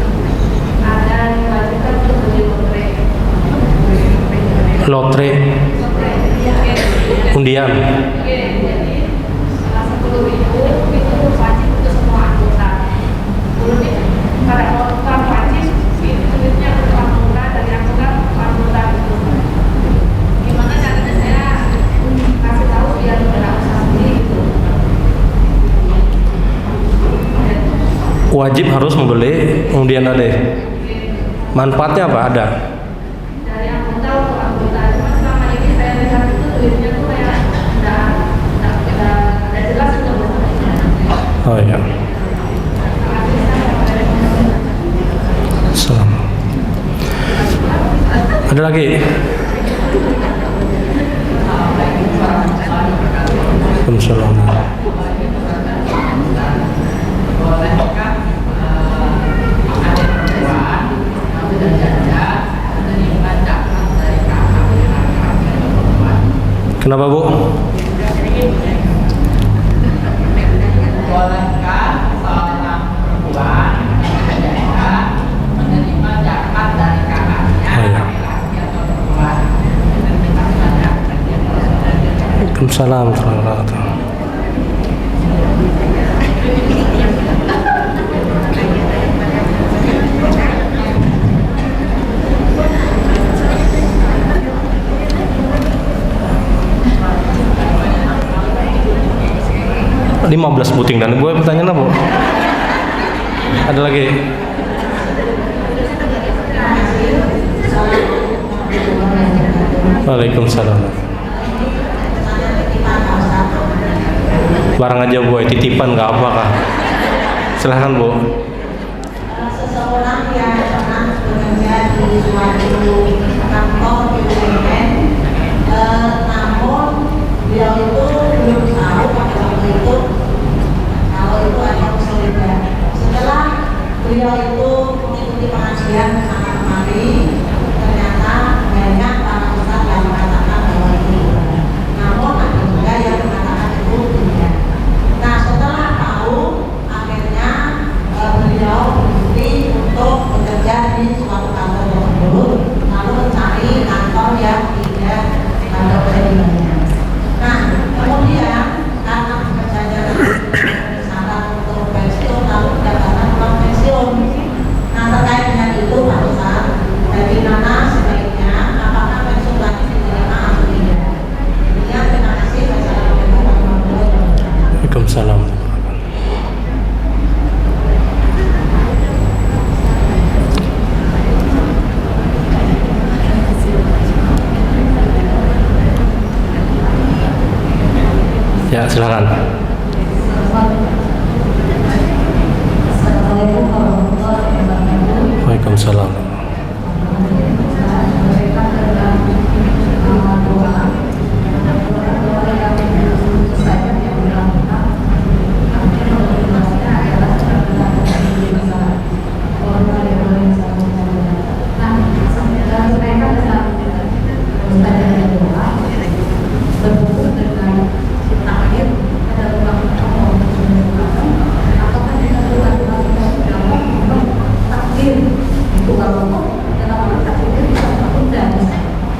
ada diwajibkan untuk beli Lotre, undian. Jadi 10.000 itu wajib untuk semua anggota. Pada orang wajib itu duitnya untuk anggota dari anggota itu. Gimana caranya saya kasih tahu biar tidak usah sendiri itu. Wajib harus membeli undian ada. Manfaatnya apa? Ada. Dari anggota untuk anggota. Cuma selama ini saya lihat itu duitnya tuh kayak udah jelas sudah bersama. Oh iya. Salam. Ada lagi? Waalaikumsalam. Bolehkah ada perempuan yang sudah janda menerima zakat dari kakak kakak perempuan Kenapa Bu? Bolehkah seorang perempuan menerima zakat dari kakaknya laki-laki atau perempuan? Waalaikumsalam warahmatullahi wabarakatuh. Lima 15 buting dan gue pertanyaan apa? Ada lagi? Waalaikumsalam. Barang aja Bu, titipan nggak apa kah? Silahkan Bu. Seseorang yang pernah bekerja di suatu kantor BUMN, namun beliau itu belum tahu pada waktu itu kalau itu ada kesulitan. Setelah beliau itu mengikuti pengajian sana kemari, ternyata banyak para ustadz yang mengatakan bahwa itu, namun ada juga yang mengatakan itu tidak. Nah, setelah tahu, akhirnya beliau berhenti untuk bekerja di suatu kantor tersebut, lalu mencari kantor yang tidak ada kesulitannya. Nah, kemudian karena bekerjanya syarat untuk pensiun, lalu mendapatkan uang pensiun. Nah, terkait dengan itu Pak Ustaz, bagaimana sebaiknya, apakah pensiun lagi diterima atau tidak? Ya, terima kasih. Wassalamualaikum warahmatullahi wabarakatuh. Waalaikumsalam. Ya, silakan. Assalamualaikum warahmatullahi wabarakatuh. Waalaikumsalam.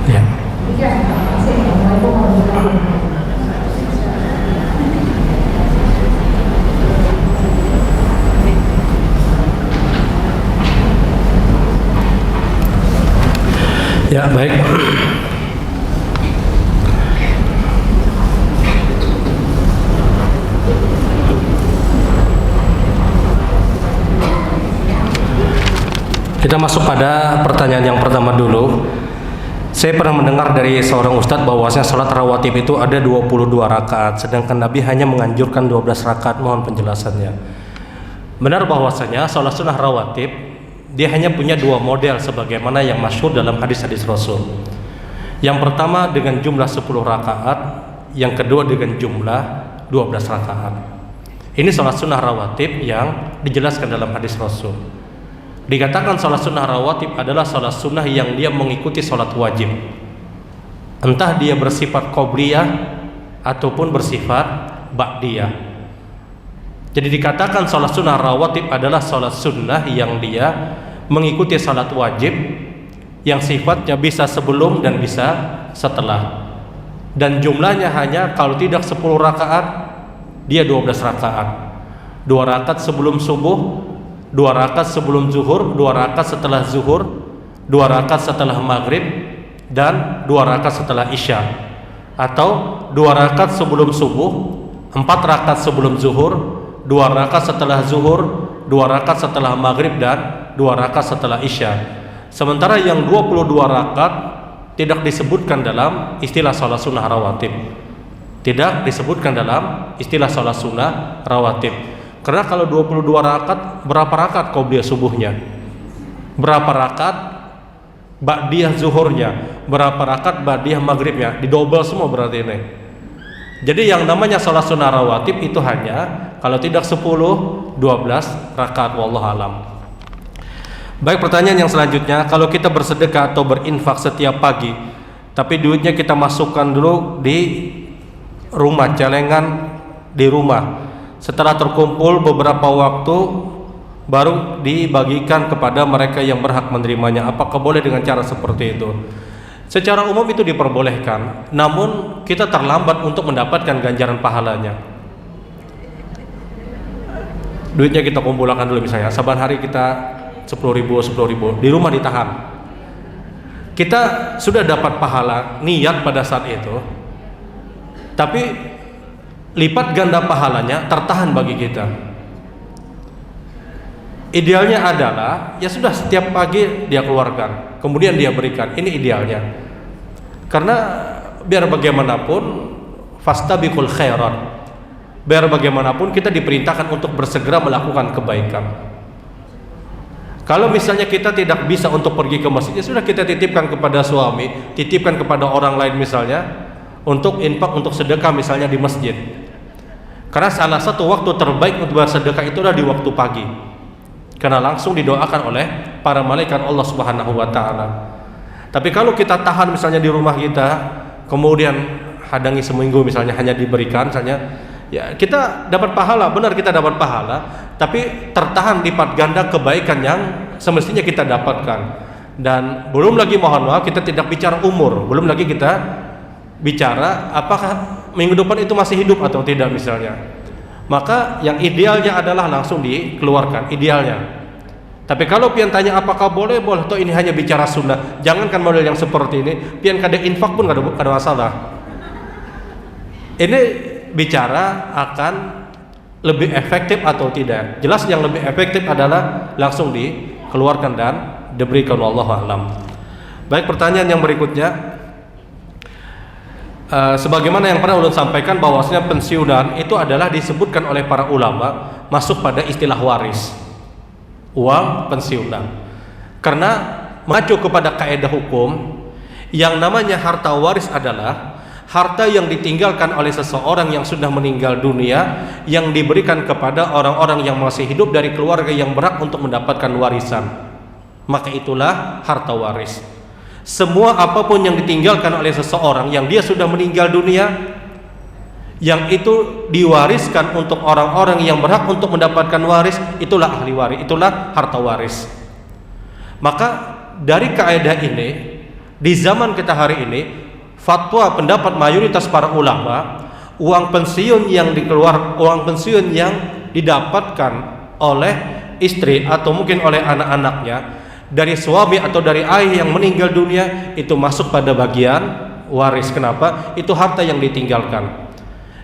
Ya. Ya, baik. Kita masuk pada pertanyaan yang pertama dulu. Saya pernah mendengar dari seorang ustadz bahwasanya salat rawatib itu ada 22 rakaat, sedangkan Nabi hanya menganjurkan 12 rakaat. Mohon penjelasannya. Benar bahwasanya salat sunnah rawatib dia hanya punya dua model sebagaimana yang masyhur dalam hadis-hadis Rasul. Yang pertama dengan jumlah 10 rakaat, yang kedua dengan jumlah 12 rakaat. Ini salat sunnah rawatib yang dijelaskan dalam hadis Rasul. Dikatakan salat sunnah rawatib adalah salat sunnah yang dia mengikuti salat wajib, entah dia bersifat qobliyah ataupun bersifat ba'diyah. Jadi dikatakan salat sunnah rawatib adalah salat sunnah yang dia mengikuti salat wajib yang sifatnya bisa sebelum dan bisa setelah, dan jumlahnya hanya kalau tidak 10 rakaat dia 12 rakaat, 2 rakaat sebelum subuh, 2 rakaat sebelum zuhur, 2 rakaat setelah zuhur, 2 rakaat setelah maghrib, dan 2 rakaat setelah isya. Atau 2 rakaat sebelum subuh, 4 rakaat sebelum zuhur, 2 rakaat setelah zuhur, 2 rakaat setelah maghrib, dan 2 rakaat setelah isya. Sementara yang 22 rakaat tidak disebutkan dalam istilah salat sunnah rawatib. Tidak disebutkan dalam istilah salat sunnah rawatib. Karena kalau 22 rakaat, berapa rakaat qobliyah subuhnya? Berapa rakaat ba'diyah zuhurnya? Berapa rakaat ba'diyah maghribnya? Didobel semua berarti ini. Jadi yang namanya salat sunnah rawatib itu hanya kalau tidak 10, 12 rakaat, wallahu alam. Baik, pertanyaan yang selanjutnya, kalau kita bersedekah atau berinfak setiap pagi tapi duitnya kita masukkan dulu di rumah, celengan di rumah. Setelah terkumpul beberapa waktu baru dibagikan kepada mereka yang berhak menerimanya. Apakah boleh dengan cara seperti itu? Secara umum itu diperbolehkan, namun kita terlambat untuk mendapatkan ganjaran pahalanya. Duitnya kita kumpulkan dulu, misalnya saban hari kita 10.000 di rumah ditahan. Kita sudah dapat pahala niat pada saat itu, tapi lipat ganda pahalanya tertahan bagi kita. Idealnya adalah ya sudah, setiap pagi dia keluarkan, kemudian dia berikan. Ini idealnya. Karena biar bagaimanapun fastabiqul khairat, biar bagaimanapun kita diperintahkan untuk bersegera melakukan kebaikan. Kalau misalnya kita tidak bisa untuk pergi ke masjid, ya sudah, kita titipkan kepada suami, titipkan kepada orang lain misalnya, untuk infak, untuk sedekah misalnya di masjid. Karena salah satu waktu terbaik untuk bersedekah itu adalah di waktu pagi, karena langsung didoakan oleh para malaikat Allah Subhanahu wa taala. Tapi kalau kita tahan misalnya di rumah kita, kemudian hadangi seminggu misalnya hanya diberikan misalnya, ya kita dapat pahala, benar kita dapat pahala, tapi tertahan lipat ganda kebaikan yang semestinya kita dapatkan. Dan belum lagi, mohon maaf, kita tidak bicara umur, belum lagi kita bicara apakah minggu depan itu masih hidup atau tidak misalnya. Maka yang idealnya adalah langsung dikeluarkan, idealnya. Tapi kalau pian tanya apakah boleh, boleh. Toh ini hanya bicara sunnah. Jangankan model yang seperti ini, pian kada infak pun kada masalah. Ini bicara akan lebih efektif atau tidak. Jelas yang lebih efektif adalah langsung dikeluarkan dan diberikan, wallahu a'lam. Baik, pertanyaan yang berikutnya. Sebagaimana yang pernah ulun sampaikan, bahwasanya pensiunan itu adalah disebutkan oleh para ulama masuk pada istilah waris, uang pensiunan. Karena mengacu kepada kaidah hukum, yang namanya harta waris adalah harta yang ditinggalkan oleh seseorang yang sudah meninggal dunia, yang diberikan kepada orang-orang yang masih hidup dari keluarga yang berhak untuk mendapatkan warisan. Maka itulah harta waris. Semua apapun yang ditinggalkan oleh seseorang yang dia sudah meninggal dunia, yang itu diwariskan untuk orang-orang yang berhak untuk mendapatkan waris, itulah ahli waris, itulah harta waris. Maka dari kaidah ini, di zaman kita hari ini, fatwa pendapat mayoritas para ulama, uang pensiun yang didapatkan oleh istri atau mungkin oleh anak-anaknya dari suami atau dari ayah yang meninggal dunia, itu masuk pada bagian waris. Kenapa? Itu harta yang ditinggalkan.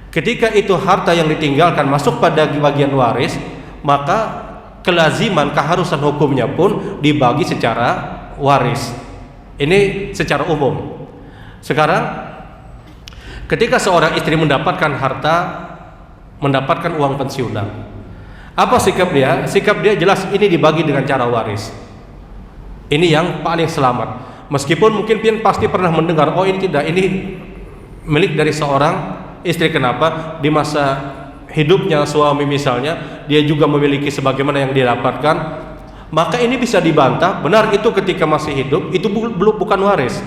Ketika itu harta yang ditinggalkan masuk pada bagian waris, maka kelaziman, keharusan hukumnya pun dibagi secara waris. Ini secara umum. Sekarang ketika seorang istri mendapatkan harta, mendapatkan uang pensiunan, apa sikap dia? Sikap dia jelas ini dibagi dengan cara waris. Ini yang paling selamat. Meskipun mungkin pian pasti pernah mendengar, oh ini tidak, ini milik dari seorang istri. Kenapa? Di masa hidupnya suami misalnya, dia juga memiliki sebagaimana yang dia dapatkan. Maka ini bisa dibantah, benar itu ketika masih hidup itu bukan waris.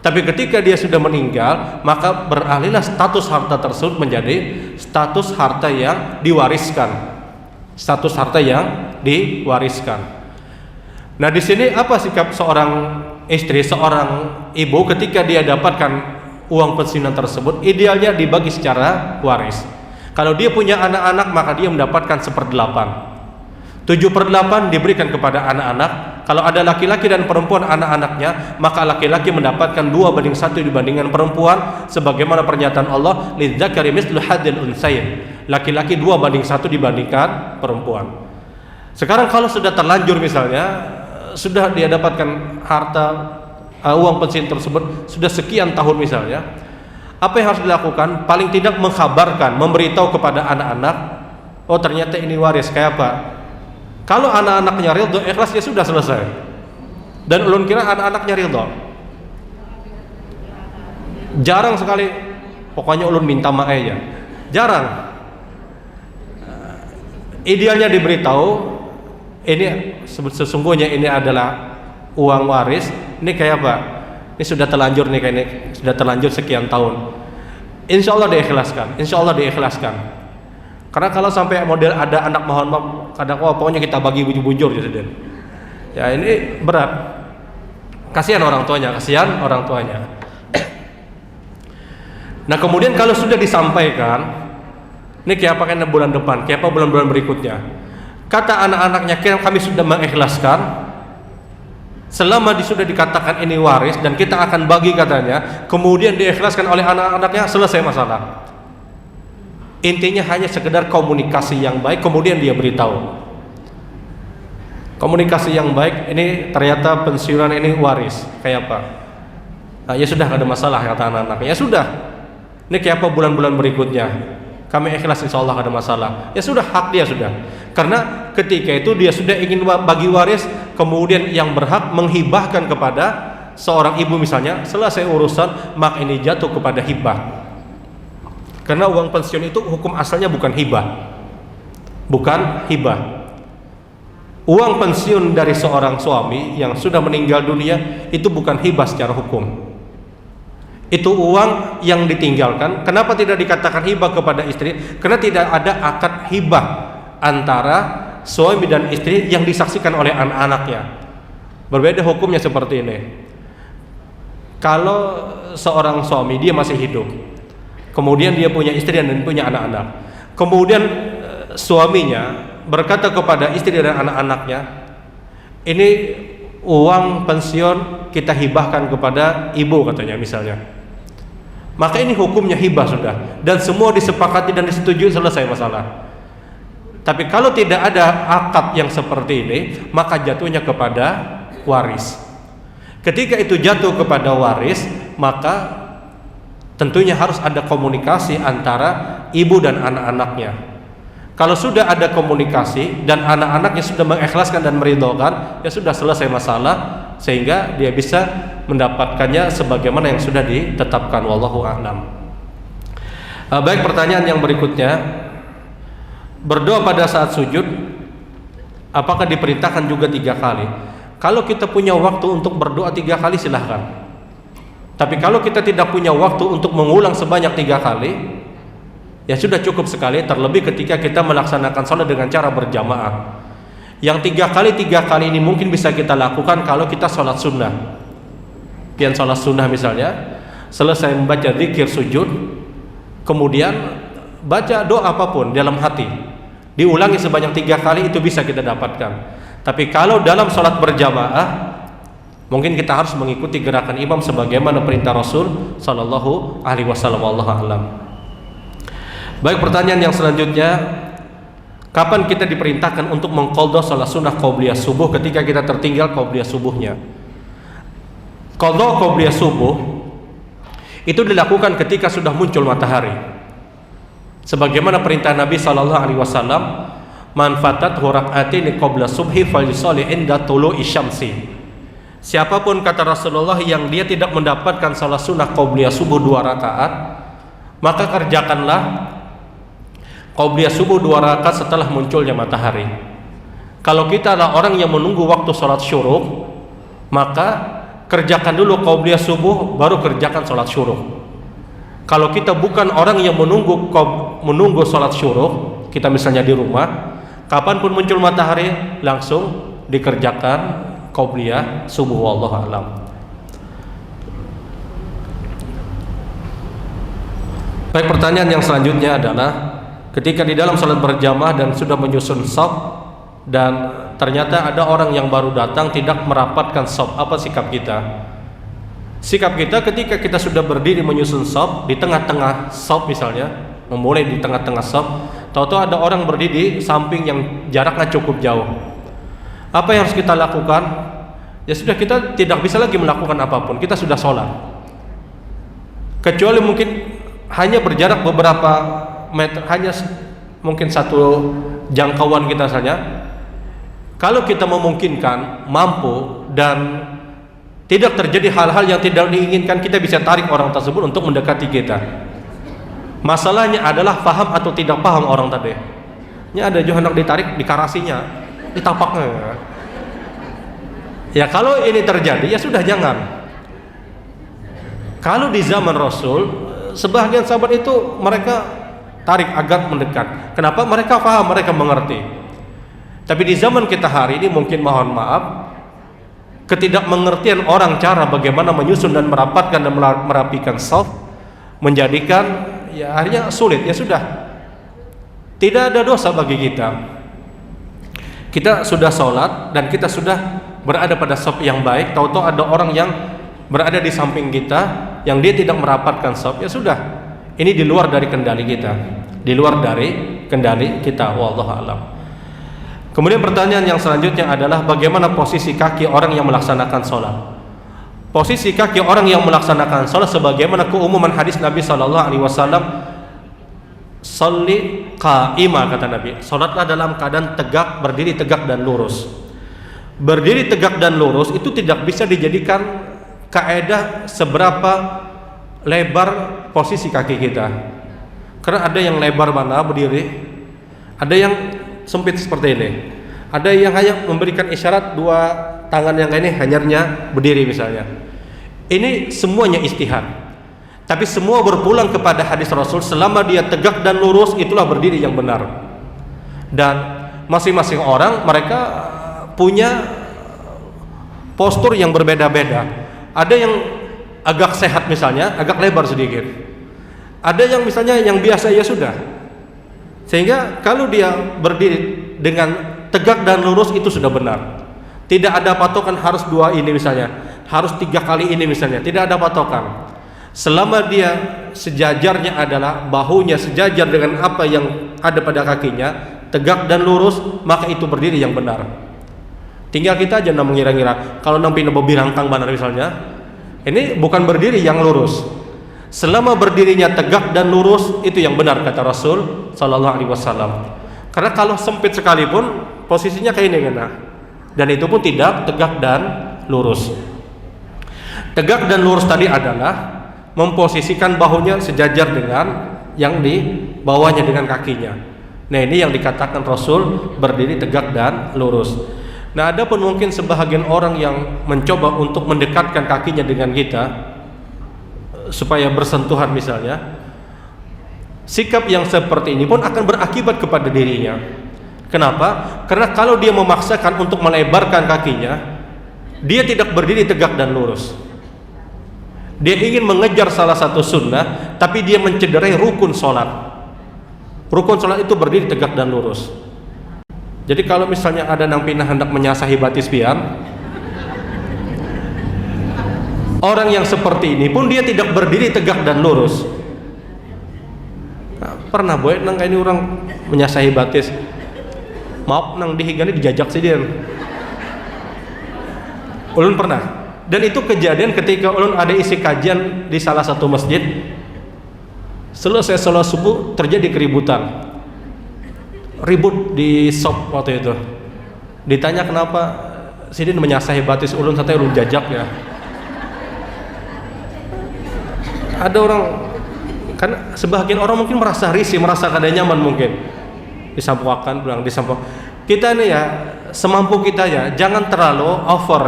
Tapi ketika dia sudah meninggal, maka beralihlah status harta tersebut menjadi status harta yang diwariskan. Status harta yang diwariskan. Nah, di sini apa sikap seorang istri, seorang ibu ketika dia dapatkan uang pensiunan tersebut? Idealnya dibagi secara waris. Kalau dia punya anak-anak, maka dia mendapatkan 1/8. 7/8 diberikan kepada anak-anak. Kalau ada laki-laki dan perempuan anak-anaknya, maka laki-laki mendapatkan 2/1 dibandingkan perempuan, sebagaimana pernyataan Allah, lidzakari mithlu hadzil untsayain. Laki-laki 2/1 dibandingkan perempuan. Sekarang kalau sudah terlanjur misalnya, sudah dia dapatkan harta uang pensiun tersebut sudah sekian tahun misalnya, apa yang harus dilakukan? Paling tidak mengkhabarkan, memberitahu kepada anak-anak, oh ternyata ini waris. Kayak apa? Kalau anak-anaknya ridho, ikhlas, ya sudah selesai. Dan ulun kira anak-anaknya ridho. Jarang sekali, pokoknya ulun minta maafnya. Jarang. Idealnya diberitahu, ini sesungguhnya ini adalah uang waris. Ini kayak apa? ini sudah terlanjur nih kayaknya, sudah terlanjur sekian tahun. Insya Allah diikhlaskan, insya Allah diikhlaskan. Karena kalau sampai model ada anak mohon maaf, kadang pokoknya kita bagi bujur-bujur gitu. Ya ini berat. Kasihan orang tuanya, kasihan orang tuanya. Nah kemudian kalau sudah disampaikan, ini kayak apa kan bulan depan, kayak apa bulan-bulan berikutnya. Kata anak-anaknya, kami sudah mengikhlaskan. Selama sudah dikatakan ini waris dan kita akan bagi katanya, kemudian diikhlaskan oleh anak-anaknya, selesai masalah. Intinya hanya sekedar komunikasi yang baik, kemudian dia beritahu. Komunikasi yang baik, ini ternyata pensiunan ini waris, kayak apa? Nah, ya sudah, gak ada masalah kata anak-anaknya. Ya sudah, ini kayak apa bulan-bulan berikutnya, kami ikhlas insya Allah gak ada masalah. Ya sudah, hak dia sudah. Karena ketika itu dia sudah ingin bagi waris, kemudian yang berhak menghibahkan kepada seorang ibu misalnya, selesai urusan, maka ini jatuh kepada hibah. Karena uang pensiun itu hukum asalnya bukan hibah, bukan hibah. Uang pensiun dari seorang suami yang sudah meninggal dunia itu bukan hibah secara hukum. Itu uang yang ditinggalkan. Kenapa tidak dikatakan hibah kepada istri? Karena tidak ada akad hibah antara suami dan istri yang disaksikan oleh anak-anaknya. Berbeda hukumnya seperti ini. Kalau seorang suami dia masih hidup, kemudian dia punya istri dan punya anak-anak, kemudian suaminya berkata kepada istri dan anak-anaknya, ini uang pensiun kita hibahkan kepada ibu katanya misalnya, maka ini hukumnya hibah sudah, dan semua disepakati dan disetujui, selesai masalah. Tapi kalau tidak ada akad yang seperti ini, maka jatuhnya kepada waris. Ketika itu jatuh kepada waris, maka tentunya harus ada komunikasi antara ibu dan anak-anaknya. Kalau sudah ada komunikasi dan anak-anaknya sudah mengikhlaskan dan meridhokan, ya sudah, selesai masalah, sehingga dia bisa mendapatkannya sebagaimana yang sudah ditetapkan. Wallahu a'lam. Baik, pertanyaan yang berikutnya, berdoa pada saat sujud apakah diperintahkan juga 3 kali? Kalau kita punya waktu untuk berdoa 3 kali silahkan. Tapi kalau kita tidak punya waktu untuk mengulang sebanyak 3 kali, ya sudah cukup sekali, terlebih ketika kita melaksanakan sholat dengan cara berjamaah. Yang 3 kali ini mungkin bisa kita lakukan kalau kita sholat sunnah. Pian sholat sunnah misalnya, selesai membaca zikir sujud, kemudian baca doa apapun dalam hati, diulangi sebanyak 3 kali, itu bisa kita dapatkan. Tapi kalau dalam sholat berjamaah, mungkin kita harus mengikuti gerakan imam sebagaimana perintah Rasul Sallallahu Alaihi Wasallam. Wallahu a'lam. Baik, pertanyaan yang selanjutnya, kapan kita diperintahkan untuk mengqadha salat sunnah qabliyah subuh ketika kita tertinggal qabliyah subuhnya? Qadha qabliyah subuh itu dilakukan ketika sudah muncul matahari. Sebagaimana perintah Nabi sallallahu alaihi wasallam, "Man fatat rak'ataini qabla subhi falyusalli 'inda tulu'i syamsi." Siapapun, kata Rasulullah, yang dia tidak mendapatkan salat sunnah qabliyah subuh 2 rakaat, maka kerjakanlah qabliyah subuh 2 rakaat setelah munculnya matahari. Kalau kita adalah orang yang menunggu waktu sholat syuruk, maka kerjakan dulu qabliyah subuh, baru kerjakan sholat syuruk. Kalau kita bukan orang yang menunggu sholat syuruk, kita misalnya di rumah, kapanpun muncul matahari langsung dikerjakan qabliyah subuh. Wallahu a'lam. Baik, pertanyaan yang selanjutnya adalah, ketika di dalam salat berjamaah dan sudah menyusun shaf dan ternyata ada orang yang baru datang tidak merapatkan shaf, apa sikap kita? Sikap kita ketika kita sudah berdiri menyusun shaf di tengah-tengah shaf misalnya, memulai di tengah-tengah shaf, tahu-tahu ada orang berdiri di samping yang jaraknya cukup jauh. Apa yang harus kita lakukan? Ya sudah, kita tidak bisa lagi melakukan apapun, kita sudah sholat. Kecuali mungkin hanya berjarak beberapa meter, hanya mungkin 1 jangkauan kita saja. Kalau kita memungkinkan, mampu, dan tidak terjadi hal-hal yang tidak diinginkan, kita bisa tarik orang tersebut untuk mendekati kita. Masalahnya adalah paham atau tidak paham orang tadi. Ini ada juga hendak ditarik, dikarasinya, ditapaknya. Ya kalau ini terjadi, ya sudah, jangan. Kalau di zaman Rasul, sebahagian sahabat itu mereka tarik agar mendekat. Kenapa? Mereka paham, mereka mengerti. Tapi di zaman kita hari ini mungkin mohon maaf, ketidakmengertian orang cara bagaimana menyusun dan merapatkan dan merapikan shaf menjadikan ya akhirnya sulit. Ya sudah, tidak ada dosa bagi kita. Kita sudah sholat dan kita sudah berada pada shaf yang baik, tahu-tahu ada orang yang berada di samping kita yang dia tidak merapatkan shaf, ya sudah, ini di luar dari kendali kita, di luar dari kendali kita. Wallahu a'lam. Kemudian pertanyaan yang selanjutnya adalah bagaimana posisi kaki orang yang melaksanakan sholat. Posisi kaki orang yang melaksanakan sholat sebagaimana keumuman hadis Nabi SAW, sholli qa'ima, kata Nabi, sholatlah dalam keadaan tegak, berdiri tegak dan lurus. Berdiri tegak dan lurus itu tidak bisa dijadikan kaidah seberapa lebar posisi kaki kita, karena ada yang lebar mana berdiri, ada yang sempit seperti ini, ada yang hanya memberikan isyarat dua tangan yang ini hanyarnya berdiri misalnya. Ini semuanya ijtihad, tapi semua berpulang kepada hadis Rasul, selama dia tegak dan lurus itulah berdiri yang benar. Dan masing-masing orang mereka punya postur yang berbeda-beda. Ada yang agak sehat misalnya, agak lebar sedikit. Ada yang misalnya yang biasa, ya sudah. Sehingga kalau dia berdiri dengan tegak dan lurus itu sudah benar. Tidak ada patokan harus dua ini misalnya, harus 3 kali ini misalnya, tidak ada patokan. Selama dia sejajarnya adalah bahunya sejajar dengan apa yang ada pada kakinya, tegak dan lurus, maka itu berdiri yang benar. Tinggal kita aja mengira-ngira. Kalau nampi birangkang banar misalnya, ini bukan berdiri yang lurus. Selama berdirinya tegak dan lurus itu yang benar, kata Rasul Sallallahu Alaihi Wasallam. Karena kalau sempit sekalipun posisinya kayak ini kena, dan itu pun tidak tegak dan lurus. Tegak dan lurus tadi adalah memposisikan bahunya sejajar dengan yang di bawahnya dengan kakinya. Nah, ini yang dikatakan Rasul berdiri tegak dan lurus. Nah, ada pun mungkin sebahagian orang yang mencoba untuk mendekatkan kakinya dengan kita supaya bersentuhan misalnya. Sikap yang seperti ini pun akan berakibat kepada dirinya. Kenapa? Karena kalau dia memaksakan untuk melebarkan kakinya, dia tidak berdiri tegak dan lurus. Dia ingin mengejar salah satu sunnah, tapi dia mencederai rukun sholat. Rukun sholat itu berdiri tegak dan lurus. Jadi kalau misalnya ada nang pinah hendak menyasahi batis pian, orang yang seperti ini pun dia tidak berdiri tegak dan lurus. Nah, pernah boy nang ini orang menyasahi batis, maaf nang dihigani dijajak sih dia. Ulun pernah, dan itu kejadian ketika ulun ada isi kajian di salah satu masjid. Selesai sholat subuh terjadi keributan. Ribut di shop waktu itu. Ditanya kenapa sidin menyasahi batis ulun, sampai ulun jajak ya. Ada orang, kan sebagian orang mungkin merasa risih, merasa kada nyaman mungkin. Disampaikan, bilang disampaikan. Kita ini ya semampu kita ya, jangan terlalu over.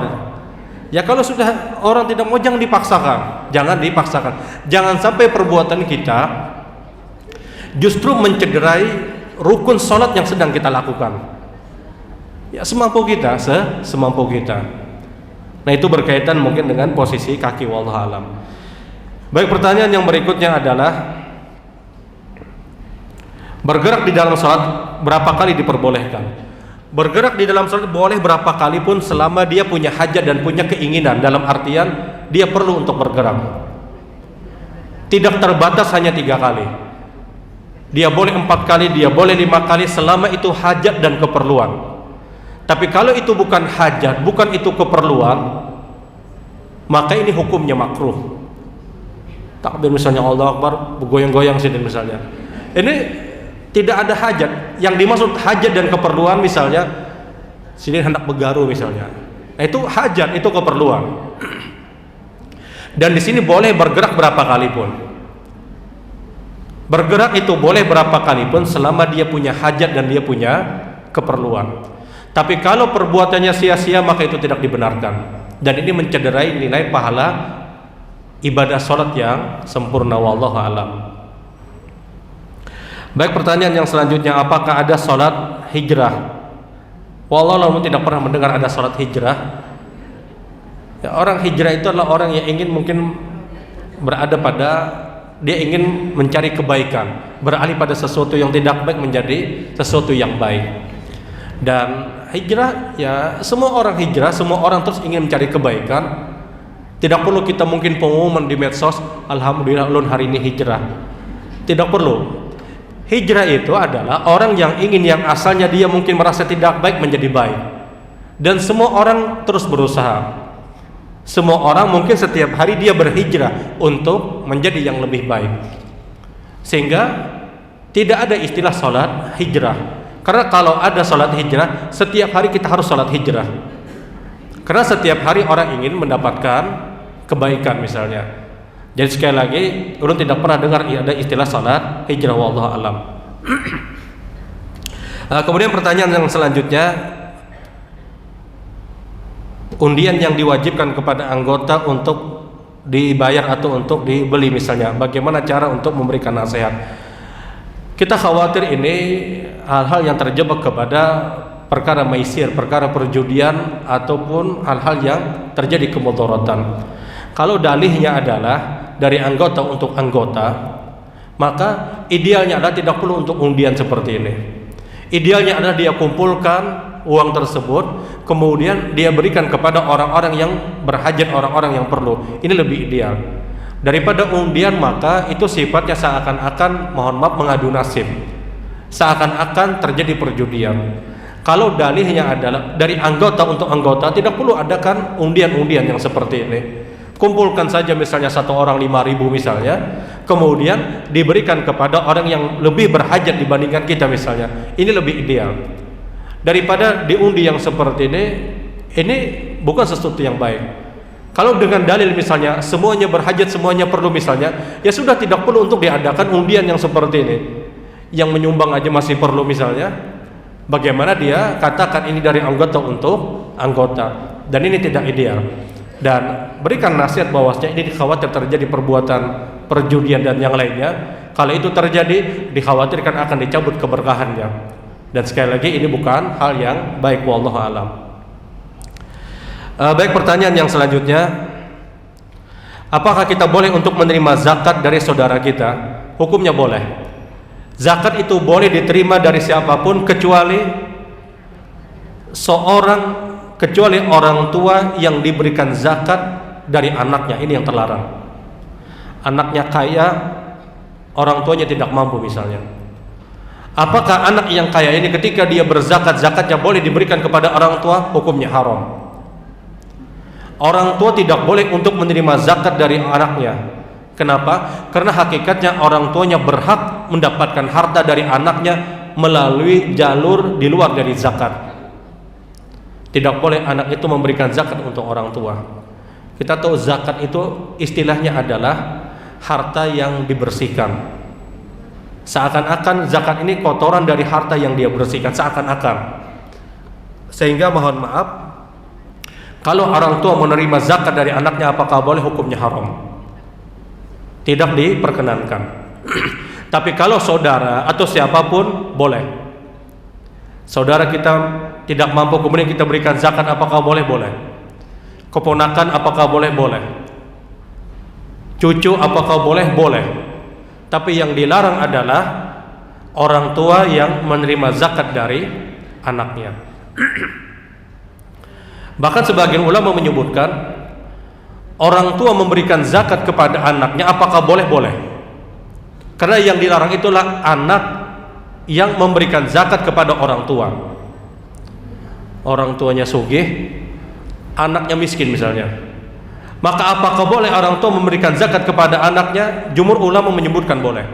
Ya kalau sudah orang tidak mau jangan dipaksakan, jangan dipaksakan. Jangan sampai perbuatan kita justru mencederai rukun sholat yang sedang kita lakukan. Ya semampu kita, semampu kita. Nah itu berkaitan mungkin dengan posisi kaki, wallahu alam. Baik, pertanyaan yang berikutnya adalah bergerak di dalam sholat berapa kali diperbolehkan? Bergerak di dalam sholat boleh berapa kali pun selama dia punya hajat dan punya keinginan, dalam artian dia perlu untuk bergerak. Tidak terbatas hanya 3 kali. Dia boleh 4 kali, dia boleh 5 kali selama itu hajat dan keperluan. Tapi kalau itu bukan hajat, bukan itu keperluan, maka ini hukumnya makruh. Takbir misalnya Allah Akbar, bergoyang-goyang sini misalnya. Ini tidak ada hajat. Yang dimaksud hajat dan keperluan misalnya sini hendak begaru misalnya. Nah itu hajat, itu keperluan. Dan di sini boleh bergerak berapa kali pun. Bergerak itu boleh berapa kali pun selama dia punya hajat dan dia punya keperluan. Tapi kalau perbuatannya sia-sia maka itu tidak dibenarkan. Dan ini mencederai nilai pahala ibadah sholat yang sempurna. Wallahu a'lam. Baik, pertanyaan yang selanjutnya, apakah ada sholat hijrah? Wallahu a'lam, tidak pernah mendengar ada sholat hijrah. Ya, orang hijrah itu adalah orang yang ingin mungkin berada pada, dia ingin mencari kebaikan, beralih pada sesuatu yang tidak baik menjadi sesuatu yang baik. Dan hijrah, ya semua orang hijrah, semua orang terus ingin mencari kebaikan. Tidak perlu kita mungkin pengumuman di medsos, alhamdulillah ulun hari ini hijrah. Tidak perlu. Hijrah itu adalah orang yang ingin yang asalnya dia mungkin merasa tidak baik menjadi baik. Dan semua orang terus berusaha. Semua orang mungkin setiap hari dia berhijrah untuk menjadi yang lebih baik. Sehingga tidak ada istilah sholat hijrah. Karena kalau ada sholat hijrah, setiap hari kita harus sholat hijrah. Karena setiap hari orang ingin mendapatkan kebaikan misalnya. Jadi sekali lagi, ulun tidak pernah dengar ada istilah sholat hijrah. Wallahu a'lam. Kemudian pertanyaan yang selanjutnya, undian yang diwajibkan kepada anggota untuk dibayar atau untuk dibeli misalnya, bagaimana cara untuk memberikan nasihat? Kita khawatir ini hal-hal yang terjebak kepada perkara maisir, perkara perjudian, ataupun hal-hal yang terjadi kemudaratan. Kalau dalihnya adalah dari anggota untuk anggota, maka idealnya adalah tidak perlu untuk undian seperti ini. Idealnya adalah dia kumpulkan uang tersebut, kemudian dia berikan kepada orang-orang yang berhajat, orang-orang yang perlu. Ini lebih ideal daripada undian. Maka itu sifatnya seakan-akan, mohon maaf, mengadu nasib, seakan-akan terjadi perjudian. Kalau dalihnya adalah dari anggota untuk anggota, tidak perlu adakan undian-undian yang seperti ini. Kumpulkan saja misalnya satu orang 5.000 misalnya, kemudian diberikan kepada orang yang lebih berhajat dibandingkan kita misalnya. Ini lebih ideal daripada diundi yang seperti ini. Ini bukan sesuatu yang baik. Kalau dengan dalil misalnya semuanya berhajat, semuanya perlu misalnya, ya sudah, tidak perlu untuk diadakan undian yang seperti ini. Yang menyumbang aja masih perlu misalnya, bagaimana dia katakan ini dari anggota untuk anggota, dan ini tidak ideal. Dan berikan nasihat bahwasanya ini dikhawatir terjadi perbuatan perjudian dan yang lainnya. Kalau itu terjadi, dikhawatirkan akan dicabut keberkahannya. Dan sekali lagi, ini bukan hal yang baik. Wallahu a'lam. Baik, pertanyaan yang selanjutnya, apakah kita boleh untuk menerima zakat dari saudara kita? Hukumnya boleh. Zakat itu boleh diterima dari siapapun kecuali orang tua yang diberikan zakat dari anaknya. Ini yang terlarang. Anaknya kaya, orang tuanya tidak mampu misalnya. Apakah anak yang kaya ini ketika dia berzakat, zakatnya boleh diberikan kepada orang tua? Hukumnya haram. Orang tua tidak boleh untuk menerima zakat dari anaknya. Kenapa? Karena hakikatnya orang tuanya berhak mendapatkan harta dari anaknya melalui jalur di luar dari zakat. Tidak boleh anak itu memberikan zakat untuk orang tua. Kita tahu zakat itu istilahnya adalah harta yang dibersihkan. Seakan-akan zakat ini kotoran dari harta yang dia bersihkan, seakan-akan. Sehingga mohon maaf, kalau orang tua menerima zakat dari anaknya, apakah boleh? Hukumnya haram. Tidak diperkenankan. Tapi kalau saudara atau siapapun, boleh. Saudara kita tidak mampu, kemudian kita berikan zakat, apakah boleh? Boleh. Keponakan, apakah boleh? Boleh. Cucu, apakah boleh? Boleh. Tapi yang dilarang adalah orang tua yang menerima zakat dari anaknya. Bahkan sebagian ulama menyebutkan, orang tua memberikan zakat kepada anaknya, apakah boleh? Boleh. Karena yang dilarang itulah anak yang memberikan zakat kepada orang tua. Orang tuanya sugih, anaknya miskin misalnya, maka apakah boleh orang tua memberikan zakat kepada anaknya? Jumhur ulama menyebutkan boleh.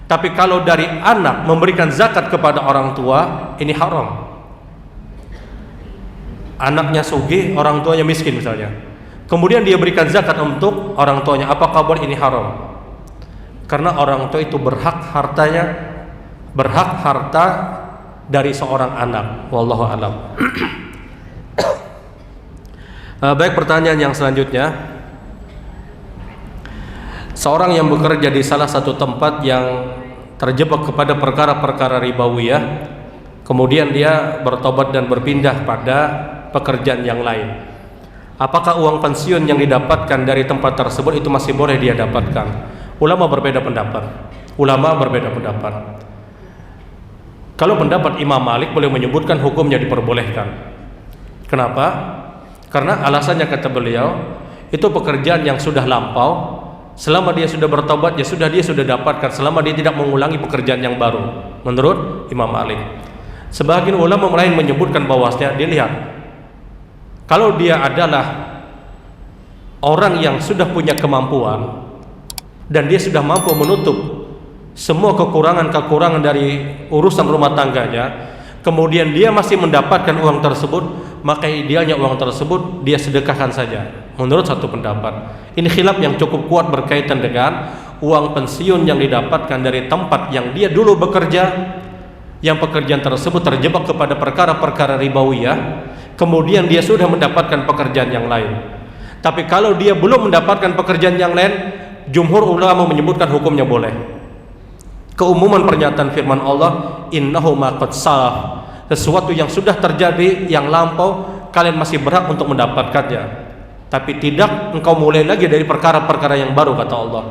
Tapi kalau dari anak memberikan zakat kepada orang tua, ini haram. Anaknya sugih, orang tuanya miskin misalnya, kemudian dia berikan zakat untuk orang tuanya, apakah boleh? Ini haram. Karena orang tua itu berhak harta dari seorang anak. Wallahu a'lam. Baik, pertanyaan yang selanjutnya, Seorang yang bekerja di salah satu tempat yang terjebak kepada perkara-perkara ribawiyah, kemudian dia bertobat dan berpindah pada pekerjaan yang lain, apakah uang pensiun yang didapatkan dari tempat tersebut itu masih boleh dia dapatkan? Ulama berbeda pendapat. Kalau pendapat Imam Malik boleh menyebutkan hukumnya diperbolehkan. Kenapa? Karena alasannya kata beliau, itu pekerjaan yang sudah lampau. Selama dia sudah bertobat, dia sudah dapatkan, selama dia tidak mengulangi pekerjaan yang baru, menurut Imam Malik. Sebagian ulama lain menyebutkan bahwasanya dilihat, kalau dia adalah orang yang sudah punya kemampuan dan dia sudah mampu menutup semua kekurangan-kekurangan dari urusan rumah tangganya, kemudian dia masih mendapatkan uang tersebut, maka idealnya uang tersebut dia sedekahkan saja, menurut satu pendapat. Ini khilaf yang cukup kuat berkaitan dengan uang pensiun yang didapatkan dari tempat yang dia dulu bekerja, yang pekerjaan tersebut terjebak kepada perkara-perkara ribawiyah, kemudian dia sudah mendapatkan pekerjaan yang lain. Tapi kalau dia belum mendapatkan pekerjaan yang lain, jumhur ulama menyebutkan hukumnya boleh. Keumuman pernyataan firman Allah, innahu ma qad salaf, sesuatu yang sudah terjadi, yang lampau, kalian masih berhak untuk mendapatkannya, tapi tidak engkau mulai lagi dari perkara-perkara yang baru, kata Allah.